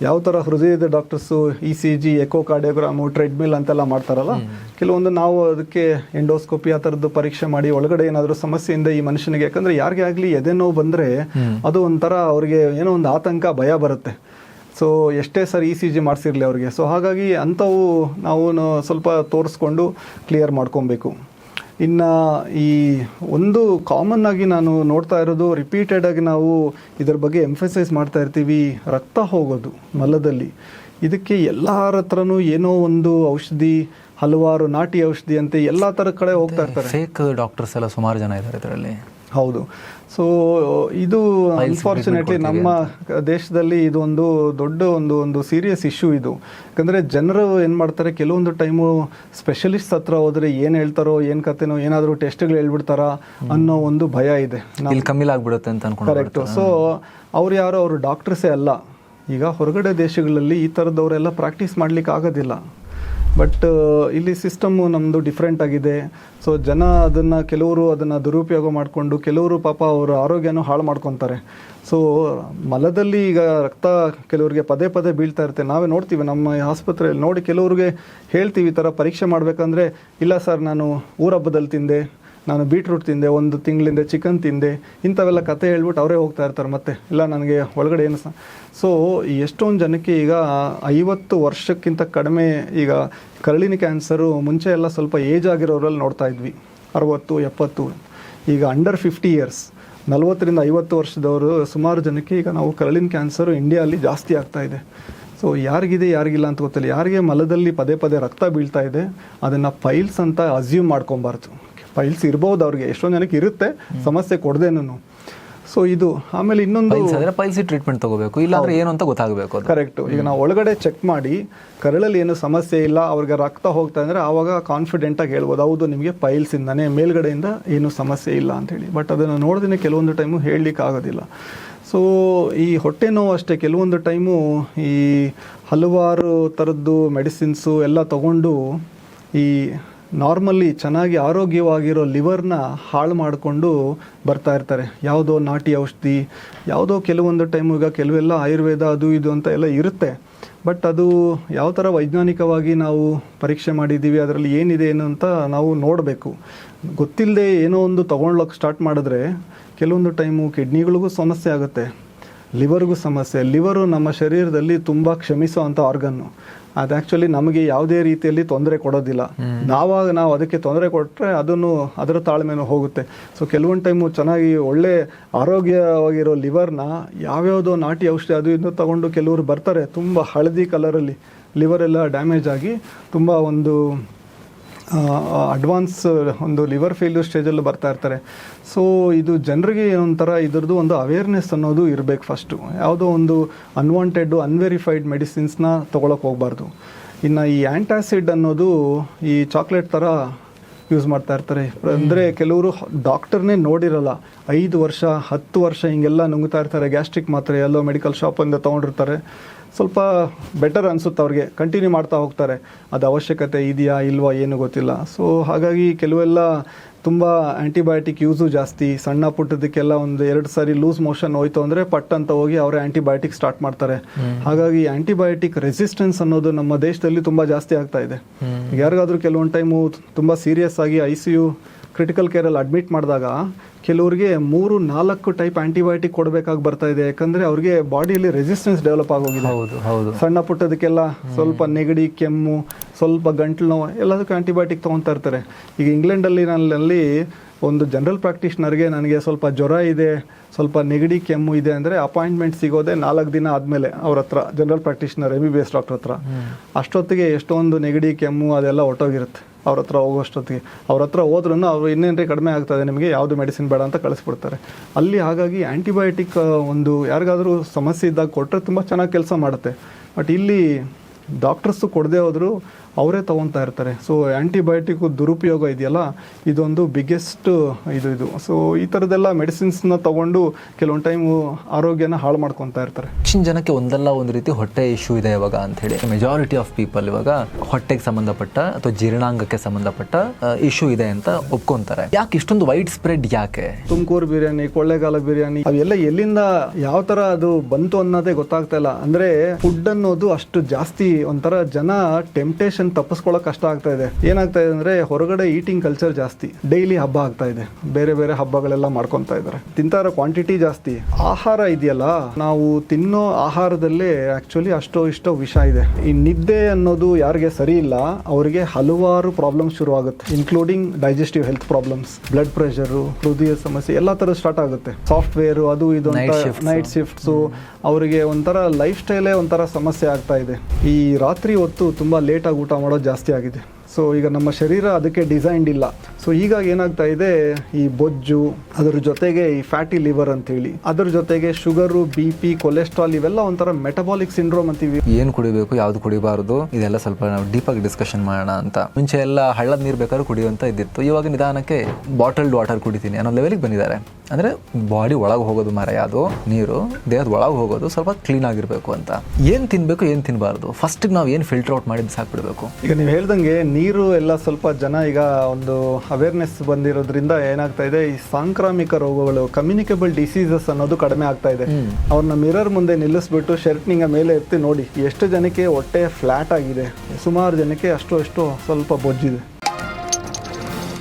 ಯಾವ ಥರ ಹೃದಯದ ಡಾಕ್ಟರ್ಸು ECG, ಎಕೋಕಾರ್ಡಿಯೋಗ್ರಾಮು, ಟ್ರೆಡ್ಮಿಲ್ ಅಂತೆಲ್ಲ ಮಾಡ್ತಾರಲ್ಲ, ಕೆಲವೊಂದು ನಾವು ಅದಕ್ಕೆ ಎಂಡೋಸ್ಕೋಪಿ ಆ ಥರದ್ದು ಪರೀಕ್ಷೆ ಮಾಡಿ ಒಳಗಡೆ ಏನಾದರೂ ಸಮಸ್ಯೆಯಿಂದ ಈ ಮನುಷ್ಯನಿಗೆ, ಯಾಕಂದರೆ ಯಾರಿಗೇ ಆಗಲಿ ಎದೆ ನೋವು ಬಂದರೆ ಅದು ಒಂಥರ ಅವ್ರಿಗೆ ಏನೋ ಒಂದು ಆತಂಕ, ಭಯ ಬರುತ್ತೆ. ಸೊ ಎಷ್ಟೇ ಸರಿ ECG ಮಾಡಿಸಿರಲಿ ಅವ್ರಿಗೆ. ಸೊ ಹಾಗಾಗಿ ಅಂಥವು ನಾವು ಸ್ವಲ್ಪ ತೋರಿಸ್ಕೊಂಡು ಕ್ಲಿಯರ್ ಮಾಡ್ಕೊಬೇಕು. ಇನ್ನು ಈ ಒಂದು ಕಾಮನ್ ಆಗಿ ನಾನು ನೋಡ್ತಾ ಇರೋದು, ರಿಪೀಟೆಡ್ ಆಗಿ ನಾವು ಇದ್ರ ಬಗ್ಗೆ ಎಂಫಸೈಸ್ ಮಾಡ್ತಾ ಇರ್ತೀವಿ, ರಕ್ತ ಹೋಗೋದು ಮಲದಲ್ಲಿ. ಇದಕ್ಕೆ ಎಲ್ಲರ ಹತ್ರನೂ ಏನೋ ಒಂದು ಔಷಧಿ, ಹಲವಾರು ನಾಟಿ ಔಷಧಿ ಅಂತ ಎಲ್ಲ ಥರ ಕಡೆ ಹೋಗ್ತಾ ಇರ್ತಾರೆ. ಫೇಕ್ ಡಾಕ್ಟರ್ಸ್ ಎಲ್ಲ ಸುಮಾರು ಜನ ಇದ್ದಾರೆ ಇದರಲ್ಲಿ. ಹೌದು. ಸೊ ಇದು ಅನ್ಫಾರ್ಚುನೇಟ್ಲಿ ನಮ್ಮ ದೇಶದಲ್ಲಿ ಇದು ಒಂದು ಸೀರಿಯಸ್ ಇಶ್ಯೂ ಇದು. ಯಾಕಂದರೆ ಜನರು ಏನು ಮಾಡ್ತಾರೆ, ಕೆಲವೊಂದು ಟೈಮು ಸ್ಪೆಷಲಿಸ್ಟ್ ಹತ್ರ ಹೋದರೆ ಏನು ಹೇಳ್ತಾರೋ, ಏನು ಕತೆನೋ, ಏನಾದರೂ ಟೆಸ್ಟ್ಗಳು ಹೇಳ್ಬಿಡ್ತಾರಾ ಅನ್ನೋ ಒಂದು ಭಯ ಇದೆ. ಇಲ್ಲಿ ಕಮ್ಮಿಲಾಗ್ಬಿಡುತ್ತೆ ಅಂತ ಅನ್ಕೊಂಡು. ಕರೆಕ್ಟು. ಸೊ ಅವರು ಡಾಕ್ಟರ್ಸೇ ಅಲ್ಲ. ಈಗ ಹೊರಗಡೆ ದೇಶಗಳಲ್ಲಿ ಈ ಥರದವರೆಲ್ಲ ಪ್ರಾಕ್ಟೀಸ್ ಮಾಡಲಿಕ್ಕೆ ಆಗೋದಿಲ್ಲ. ಬಟ್ ಇಲ್ಲಿ ಸಿಸ್ಟಮ್ಮು ನಮ್ಮದು ಡಿಫ್ರೆಂಟ್ ಆಗಿದೆ. ಸೊ ಜನ ಕೆಲವರು ಅದನ್ನು ದುರುಪಯೋಗ ಮಾಡಿಕೊಂಡು, ಕೆಲವರು ಪಾಪ ಅವರ ಆರೋಗ್ಯನೂ ಹಾಳು ಮಾಡ್ಕೊತಾರೆ. ಸೊ ಮಲದಲ್ಲಿ ಈಗ ರಕ್ತ ಕೆಲವರಿಗೆ ಪದೇ ಪದೇ ಬೀಳ್ತಾ ಇರುತ್ತೆ. ನಾವೇ ನೋಡ್ತೀವಿ ನಮ್ಮ ಆಸ್ಪತ್ರೆಯಲ್ಲಿ ನೋಡಿ, ಕೆಲವ್ರಿಗೆ ಹೇಳ್ತೀವಿ ಈ ಥರ ಪರೀಕ್ಷೆ ಮಾಡಬೇಕಂದ್ರೆ, ಇಲ್ಲ ಸರ್ ನಾನು ಊರಬ್ಬದಲ್ಲಿ ತಿಂದೆ, ನಾನು ಬೀಟ್ರೂಟ್ ತಿಂದೆ, 1 ತಿಂಗಳಿಂದ ಚಿಕನ್ ತಿಂದೆ, ಇಂಥವೆಲ್ಲ ಕತೆ ಹೇಳ್ಬಿಟ್ಟು ಅವರೇ ಹೋಗ್ತಾ ಇರ್ತಾರೆ. ಮತ್ತೆ ಇಲ್ಲ ನನಗೆ ಒಳಗಡೆ ಏನು ಸೊ ಎಷ್ಟೊಂದು ಜನಕ್ಕೆ ಈಗ 50 ವರ್ಷಕ್ಕಿಂತ ಕಡಿಮೆ, ಈಗ ಕರಳಿನ ಕ್ಯಾನ್ಸರು ಮುಂಚೆ ಎಲ್ಲ ಸ್ವಲ್ಪ ಏಜ್ ಆಗಿರೋರಲ್ಲಿ ನೋಡ್ತಾ ಇದ್ವಿ, 60, 70. ಈಗ ಅಂಡರ್ 50 ಇಯರ್ಸ್, 40ರಿಂದ 50 ವರ್ಷದವರು ಸುಮಾರು ಜನಕ್ಕೆ ಈಗ ನಾವು ಕರಳಿನ ಕ್ಯಾನ್ಸರು ಇಂಡಿಯಾದಲ್ಲಿ ಜಾಸ್ತಿ ಆಗ್ತಾ ಇದೆ. ಸೊ ಯಾರಿಗಿದೆ ಯಾರಿಗಿಲ್ಲ ಅಂತ ಗೊತ್ತಿಲ್ಲ. ಯಾರಿಗೆ ಮಲದಲ್ಲಿ ಪದೇ ಪದೇ ರಕ್ತ ಬೀಳ್ತಾ ಇದೆ, ಅದನ್ನು ಪೈಲ್ಸ್ ಅಂತ ಅಸ್ಯೂಮ್ ಮಾಡ್ಕೊಬಾರ್ದು. ಪೈಲ್ಸ್ ಇರ್ಬೋದು ಅವ್ರಿಗೆ, ಎಷ್ಟೊಂದು ಜನಕ್ಕೆ ಇರುತ್ತೆ, ಸಮಸ್ಯೆ ಕೊಡದೇನು. ಸೊ ಇದು ಆಮೇಲೆ ಇನ್ನೊಂದು ಪೈಲ್ಸ್ ಟ್ರೀಟ್ಮೆಂಟ್ ತಗೋಬೇಕು, ಇಲ್ಲಾಂದ್ರೆ ಏನು ಅಂತ ಗೊತ್ತಾಗಬೇಕು. ಕರೆಕ್ಟು. ಈಗ ನಾವು ಒಳಗಡೆ ಚೆಕ್ ಮಾಡಿ ಕರಳಲ್ಲಿ ಏನು ಸಮಸ್ಯೆ ಇಲ್ಲ, ಅವ್ರಿಗೆ ರಕ್ತ ಹೋಗ್ತಾ ಅಂದರೆ ಆವಾಗ ಕಾನ್ಫಿಡೆಂಟಾಗಿ ಹೇಳ್ಬೋದು, ಹೌದು ನಿಮಗೆ ಪೈಲ್ಸಿಂದಾನೇ, ಮೇಲ್ಗಡೆಯಿಂದ ಏನು ಸಮಸ್ಯೆ ಇಲ್ಲ ಅಂಥೇಳಿ. ಬಟ್ ಅದನ್ನು ನೋಡ್ದೇ ಕೆಲವೊಂದು ಟೈಮು ಹೇಳಲಿಕ್ಕೆ ಆಗೋದಿಲ್ಲ. ಸೊ ಈ ಹೊಟ್ಟೆ ನೋವು ಅಷ್ಟೇ, ಕೆಲವೊಂದು ಟೈಮು ಈ ಹಲವಾರು ಥರದ್ದು ಮೆಡಿಸಿನ್ಸು ಎಲ್ಲ ತಗೊಂಡು ಈ ನಾರ್ಮಲಿ ಚೆನ್ನಾಗಿ ಆರೋಗ್ಯವಾಗಿರೋ ಲಿವರ್ನ ಹಾಳು ಮಾಡಿಕೊಂಡು ಬರ್ತಾ ಇರ್ತಾರೆ. ಯಾವುದೋ ನಾಟಿ ಔಷಧಿ, ಯಾವುದೋ ಕೆಲವೊಂದು ಟೈಮು ಈಗ ಕೆಲವೆಲ್ಲ ಆಯುರ್ವೇದ ಅದು ಇದು ಅಂತ ಎಲ್ಲ ಇರುತ್ತೆ. ಬಟ್ ಅದು ಯಾವ ಥರ ವೈಜ್ಞಾನಿಕವಾಗಿ ನಾವು ಪರೀಕ್ಷೆ ಮಾಡಿದ್ದೀವಿ, ಅದರಲ್ಲಿ ಏನಿದೆ ಏನು ಅಂತ ನಾವು ನೋಡಬೇಕು. ಗೊತ್ತಿಲ್ಲದೆ ಏನೋ ಒಂದು ತೊಗೊಳ್ಳೋಕೆ ಸ್ಟಾರ್ಟ್ ಮಾಡಿದ್ರೆ ಕೆಲವೊಂದು ಟೈಮು ಕಿಡ್ನಿಗಳಿಗೂ ಸಮಸ್ಯೆ ಆಗುತ್ತೆ, ಲಿವರ್ಗೂ ಸಮಸ್ಯೆ. ಲಿವರು ನಮ್ಮ ಶರೀರದಲ್ಲಿ ತುಂಬ ಕ್ಷಮಿಸೋ ಅಂಥ ಆರ್ಗನ್ನು. ಅದು ಆ್ಯಕ್ಚುಲಿ ನಮಗೆ ಯಾವುದೇ ರೀತಿಯಲ್ಲಿ ತೊಂದರೆ ಕೊಡೋದಿಲ್ಲ. ನಾವು ಅದಕ್ಕೆ ತೊಂದರೆ ಕೊಟ್ಟರೆ ಅದರ ತಾಳ್ಮೆನೂ ಹೋಗುತ್ತೆ. ಸೊ ಕೆಲವೊಂದು ಟೈಮು ಚೆನ್ನಾಗಿ ಒಳ್ಳೆ ಆರೋಗ್ಯವಾಗಿರೋ ಲಿವರ್ನ ಯಾವ್ಯಾವುದೋ ನಾಟಿ ಔಷಧಿ ಅದು ಇದು ತಗೊಂಡು ಕೆಲವರು ಬರ್ತಾರೆ, ತುಂಬ ಹಳದಿ ಕಲರಲ್ಲಿ ಲಿವರೆಲ್ಲ ಡ್ಯಾಮೇಜ್ ಆಗಿ ತುಂಬ ಒಂದು ಅಡ್ವಾನ್ಸ್ ಒಂದು ಲಿವರ್ ಫೇಲ್ಯೂರ್ ಸ್ಟೇಜಲ್ಲಿ ಬರ್ತಾ ಇರ್ತಾರೆ. ಸೊ ಇದು ಜನರಿಗೆ ಒಂಥರ ಇದ್ರದ್ದು ಒಂದು ಅವೇರ್ನೆಸ್ ಅನ್ನೋದು ಇರಬೇಕು ಫಸ್ಟು. ಯಾವುದೋ ಒಂದು ಅನ್ವಾಂಟೆಡ್ ಅನ್ವೆರಿಫೈಡ್ ಮೆಡಿಸಿನ್ಸ್ನ ತೊಗೊಳಕ್ಕೆ ಹೋಗಬಾರ್ದು. ಇನ್ನು ಈ ಆ್ಯಂಟಾಸಿಡ್ ಅನ್ನೋದು ಈ ಚಾಕ್ಲೇಟ್ ಥರ ಯೂಸ್ ಮಾಡ್ತಾ ಇರ್ತಾರೆ. ಅಂದರೆ ಕೆಲವರು ಡಾಕ್ಟರ್ನೇ ನೋಡಿರಲ್ಲ, 5 ವರ್ಷ 10 ವರ್ಷ ಹಿಂಗೆಲ್ಲ ನುಂಗ್ತಾ ಇರ್ತಾರೆ. ಗ್ಯಾಸ್ಟ್ರಿಕ್ ಮಾತ್ರೆ ಎಲ್ಲೋ ಮೆಡಿಕಲ್ ಶಾಪಿಂದ ತೊಗೊಂಡಿರ್ತಾರೆ. ಸ್ವಲ್ಪ ಬೆಟರ್ ಅನಿಸುತ್ತೆ ಅವ್ರಿಗೆ, ಕಂಟಿನ್ಯೂ ಮಾಡ್ತಾ ಹೋಗ್ತಾರೆ. ಅದು ಅವಶ್ಯಕತೆ ಇದೆಯಾ ಇಲ್ವಾ ಏನು ಗೊತ್ತಿಲ್ಲ. ಸೊ ಹಾಗಾಗಿ ಕೆಲವೆಲ್ಲ ತುಂಬ ಆ್ಯಂಟಿಬಯೋಟಿಕ್ ಯೂಸು ಜಾಸ್ತಿ. ಸಣ್ಣ ಪುಟ್ಟದಕ್ಕೆಲ್ಲ 1-2 ಸಾರಿ ಲೂಸ್ ಮೋಷನ್ ಹೋಯ್ತು ಅಂದರೆ ಪಟ್ ಅಂತ ಹೋಗಿ ಅವರೇ ಆ್ಯಂಟಿಬಯೋಟಿಕ್ ಸ್ಟಾರ್ಟ್ ಮಾಡ್ತಾರೆ. ಹಾಗಾಗಿ ಆ್ಯಂಟಿಬಯೋಟಿಕ್ ರೆಸಿಸ್ಟೆನ್ಸ್ ಅನ್ನೋದು ನಮ್ಮ ದೇಶದಲ್ಲಿ ತುಂಬ ಜಾಸ್ತಿ ಆಗ್ತಾ ಇದೆ. ಯಾರಿಗಾದರೂ ಕೆಲವೊಂದು ಟೈಮು ತುಂಬ ಸೀರಿಯಸ್ ಆಗಿ ICU ಕ್ರಿಟಿಕಲ್ ಕೇರಲ್ಲಿ ಅಡ್ಮಿಟ್ ಮಾಡಿದಾಗ ಕೆಲವರಿಗೆ 3-4 ಟೈಪ್ ಆ್ಯಂಟಿಬಯೋಟಿಕ್ ಕೊಡಬೇಕಾಗಿ ಬರ್ತಾ ಇದೆ. ಯಾಕಂದರೆ ಅವ್ರಿಗೆ ಬಾಡಿಯಲ್ಲಿ ರೆಸಿಸ್ಟೆನ್ಸ್ ಡೆವಲಪ್ ಆಗೋಗಿದೆ. ಸಣ್ಣ ಪುಟ್ಟದಕ್ಕೆಲ್ಲ ಸ್ವಲ್ಪ ನೆಗಡಿ, ಕೆಮ್ಮು, ಸ್ವಲ್ಪ ಗಂಟ್ಲು ನೋವು ಎಲ್ಲದಕ್ಕೂ ಆ್ಯಂಟಿಬಯೋಟಿಕ್ ತೊಗೊತಾ ಇರ್ತಾರೆ. ಈಗ ಇಂಗ್ಲೆಂಡಲ್ಲಿ ನಲ್ಲಿ ಒಂದು ಜನರಲ್ ಪ್ರಾಕ್ಟೀಷನರ್ಗೆ ನನಗೆ ಸ್ವಲ್ಪ ಜ್ವರ ಇದೆ, ಸ್ವಲ್ಪ ನೆಗಡಿ ಕೆಮ್ಮು ಇದೆ ಅಂದರೆ ಅಪಾಯಿಂಟ್ಮೆಂಟ್ ಸಿಗೋದೆ 4 ದಿನ ಆದಮೇಲೆ ಅವ್ರ ಹತ್ರ, ಜನರಲ್ ಪ್ರಾಕ್ಟೀಷನರ್ MBBS ಡಾಕ್ಟರ್ ಹತ್ರ. ಅಷ್ಟೊತ್ತಿಗೆ ಎಷ್ಟೊಂದು ನೆಗಡಿ ಕೆಮ್ಮು ಅದೆಲ್ಲ ಹೊಟ್ಟೋಗಿರುತ್ತೆ ಅವ್ರ ಹತ್ರ ಹೋಗೋಷ್ಟೊತ್ತಿಗೆ. ಅವ್ರ ಹತ್ರ ಹೋದ್ರೂ ಅವರು ಇನ್ನೇನ್ರಿ ಕಡಿಮೆ ಆಗ್ತದೆ ನಿಮಗೆ, ಯಾವುದು ಮೆಡಿಸಿನ್ ಬೇಡ ಅಂತ ಕಳಿಸ್ಬಿಡ್ತಾರೆ ಅಲ್ಲಿ. ಹಾಗಾಗಿ ಆ್ಯಂಟಿಬಯೋಟಿಕ್ ಒಂದು ಯಾರಿಗಾದರೂ ಸಮಸ್ಯೆ ಇದ್ದಾಗ ಕೊಟ್ಟರೆ ತುಂಬ ಚೆನ್ನಾಗಿ ಕೆಲಸ ಮಾಡುತ್ತೆ. ಬಟ್ ಇಲ್ಲಿ ಡಾಕ್ಟರ್ಸು ಕೊಡದೆ ಹೋದರೂ ಅವರೇ ತೊಗೊತಾ ಇರ್ತಾರೆ. ಸೊ ಆ್ಯಂಟಿಬಯೋಟಿಕ್ ದುರುಪಯೋಗ ಇದೆಯಲ್ಲ, ಇದೊಂದು ಬಿಗ್ಗೆಸ್ಟ್ ಇದು. ಸೊ ಈ ಥರದ್ದೆಲ್ಲ ಮೆಡಿಸಿನ್ಸ್ನ ತೊಗೊಂಡು ಕೆಲವೊಂದು ಟೈಮು ಆರೋಗ್ಯನ ಹಾಳು ಮಾಡ್ಕೊತಾ ಇರ್ತಾರೆ. ಹೆಚ್ಚಿನ ಜನಕ್ಕೆ ಒಂದಲ್ಲ ಒಂದು ರೀತಿ ಹೊಟ್ಟೆ ಇಶ್ಯೂ ಇದೆ ಇವಾಗ ಅಂಥೇಳಿ. ಮೆಜಾರಿಟಿ ಆಫ್ ಪೀಪಲ್ ಇವಾಗ ಹೊಟ್ಟೆಗೆ ಸಂಬಂಧಪಟ್ಟ ಅಥವಾ ಜೀರ್ಣಾಂಗಕ್ಕೆ ಸಂಬಂಧಪಟ್ಟ ಇಶ್ಯೂ ಇದೆ ಅಂತ ಒಪ್ಕೊಂತಾರೆ. ಯಾಕೆ ಇಷ್ಟೊಂದು ವೈಡ್ ಸ್ಪ್ರೆಡ್? ಯಾಕೆ ತುಮಕೂರು ಬಿರಿಯಾನಿ, ಕೊಳ್ಳೇಗಾಲ ಬಿರಿಯಾನಿ ಅವೆಲ್ಲ ಎಲ್ಲಿಂದ ಯಾವ ಥರ ಅದು ಬಂತು ಅನ್ನೋದೇ ಗೊತ್ತಾಗ್ತಾ ಇಲ್ಲ. ಅಂದರೆ ಫುಡ್ ಅನ್ನೋದು ಅಷ್ಟು ಜಾಸ್ತಿ ಒಂಥರ ಜನ ಟೆಂಪ್ಟೇಷನ್ ಪೊಲ್ಯೂಷನ್ ತಪ್ಪಿಸ್ಕೊಳ್ಳೋಕೆ ಕಷ್ಟ ಆಗ್ತಾ ಇದೆ. ಏನಾಗ್ತಾ ಇದೆ ಅಂದರೆ ಹೊರಗಡೆ ಈಟಿಂಗ್ ಕಲ್ಚರ್ ಜಾಸ್ತಿ, ಡೈಲಿ ಹಬ್ಬ ಆಗ್ತಾ ಇದೆ, ಬೇರೆ ಬೇರೆ ಹಬ್ಬಗಳೆಲ್ಲ ಮಾಡ್ಕೊತಾ ಇದ್ದಾರೆ, ತಿಂತಾ ಇರೋ ಕ್ವಾಂಟಿಟಿ ಜಾಸ್ತಿ. ಆಹಾರ ಇದೆಯಲ್ಲ, ನಾವು ತಿನ್ನೋ ಆಹಾರದಲ್ಲೇ ಆ್ಯಕ್ಚುಲಿ ಅಷ್ಟೋ ಇಷ್ಟೋ ವಿಷ ಇದೆ. ಈ ನಿದ್ದೆ ಅನ್ನೋದು ಯಾರಿಗೆ ಸರಿ ಇಲ್ಲ ಅವರಿಗೆ ಹಲವಾರು ಪ್ರಾಬ್ಲಮ್ಸ್ ಶುರು ಆಗುತ್ತೆ, including digestive health problems, blood pressure, ಹೃದಯ ಸಮಸ್ಯೆ ಎಲ್ಲ ಥರ ಸ್ಟಾರ್ಟ್ ಆಗುತ್ತೆ. ಸಾಫ್ಟ್ವೇರು ಅದು ಇದು ಅಂತ ನೈಟ್ ಶಿಫ್ಟ್ಸು, ಅವರಿಗೆ ಒಂಥರ ಲೈಫ್ ಸ್ಟೈಲೇ ಒಂಥರ ಸಮಸ್ಯೆ ಆಗ್ತಾ ಇದೆ. ಈ ರಾತ್ರಿ ಹೊತ್ತು ತುಂಬ ಲೇಟಾಗಿ ಊಟ ಮಾಡೋದು ಜಾಸ್ತಿ ಆಗಿದೆ. ಸೊ ಈಗ ನಮ್ಮ ಶರೀರ ಅದಕ್ಕೆ ಡಿಸೈನ್ಡ್ ಇಲ್ಲ. ಸೊ ಹೀಗಾಗಿ ಏನಾಗ್ತಾ ಇದೆ, ಈ ಬೊಜ್ಜು, ಅದ್ರ ಜೊತೆಗೆ ಈ ಫ್ಯಾಟಿ ಲಿವರ್ ಅಂತೇಳಿ, ಅದ್ರ ಜೊತೆಗೆ ಶುಗರು, BP, ಕೊಲೆಸ್ಟ್ರಾಲ್, ಇವೆಲ್ಲ ಒಂಥರ ಮೆಟಬಾಲಿಕ್ ಸಿಂಡ್ರೋಮ್ ಅಂತೀವಿ. ಏನು ಕುಡಿಬೇಕು, ಯಾವ್ದು ಕುಡಿಬಾರ್ದು, ಇದೆಲ್ಲ ಸ್ವಲ್ಪ ನಾವು ಡೀಪಾಗಿ ಡಿಸ್ಕಷನ್ ಮಾಡೋಣ ಅಂತ. ಮುಂಚೆ ಎಲ್ಲ ಹಳ್ಳದ ನೀರು ಬೇಕಾದ್ರೂ ಕುಡಿಯುವಂತ ಇದ್ದಿತ್ತು. ಇವಾಗ ನಿಧಾನಕ್ಕೆ ಬಾಟಲ್ಡ್ ವಾಟರ್ ಕುಡಿತೀನಿ ಅನ್ನೋ ಲೆವೆಲಿಗೆ ಬಂದಿದ್ದಾರೆ. ಅಂದರೆ ಬಾಡಿ ಒಳಗೆ ಹೋಗೋದು ಮಾರಾಯ, ಅದು ನೀರು ದೇಹದ ಒಳಗೆ ಹೋಗೋದು ಸ್ವಲ್ಪ ಕ್ಲೀನ್ ಆಗಿರಬೇಕು ಅಂತ. ಏನು ತಿನ್ನಬೇಕು, ಏನು ತಿನ್ನಬಾರ್ದು, ಫಸ್ಟಿಗೆ ನಾವು ಏನು ಫಿಲ್ಟರ್ ಔಟ್ ಮಾಡಿ ಸಾಕ್ಬಿಡ್ಬೇಕು. ಈಗ ನೀವು ಹೇಳ್ದಂಗೆ ನೀರು ಎಲ್ಲ ಸ್ವಲ್ಪ ಜನ ಈಗ ಒಂದು ಅವೇರ್ನೆಸ್ ಬಂದಿರೋದ್ರಿಂದ ಏನಾಗ್ತಾ ಇದೆ, ಈ ಸಾಂಕ್ರಾಮಿಕ ರೋಗಗಳು, ಕಮ್ಯುನಿಕೇಬಲ್ ಡಿಸೀಸಸ್ ಅನ್ನೋದು ಕಡಿಮೆ ಆಗ್ತಾ ಇದೆ. ಅವ್ರನ್ನ ಮಿರರ್ ಮುಂದೆ ನಿಲ್ಲಿಸ್ಬಿಟ್ಟು ಶರ್ಟ್ನಿಂಗ ಮೇಲೆ ಎತ್ತಿ ನೋಡಿ, ಎಷ್ಟು ಜನಕ್ಕೆ ಹೊಟ್ಟೆ ಫ್ಲಾಟ್ ಆಗಿದೆ, ಸುಮಾರು ಜನಕ್ಕೆ ಅಷ್ಟೋ ಸ್ವಲ್ಪ ಬೊಜ್ಜಿದೆ.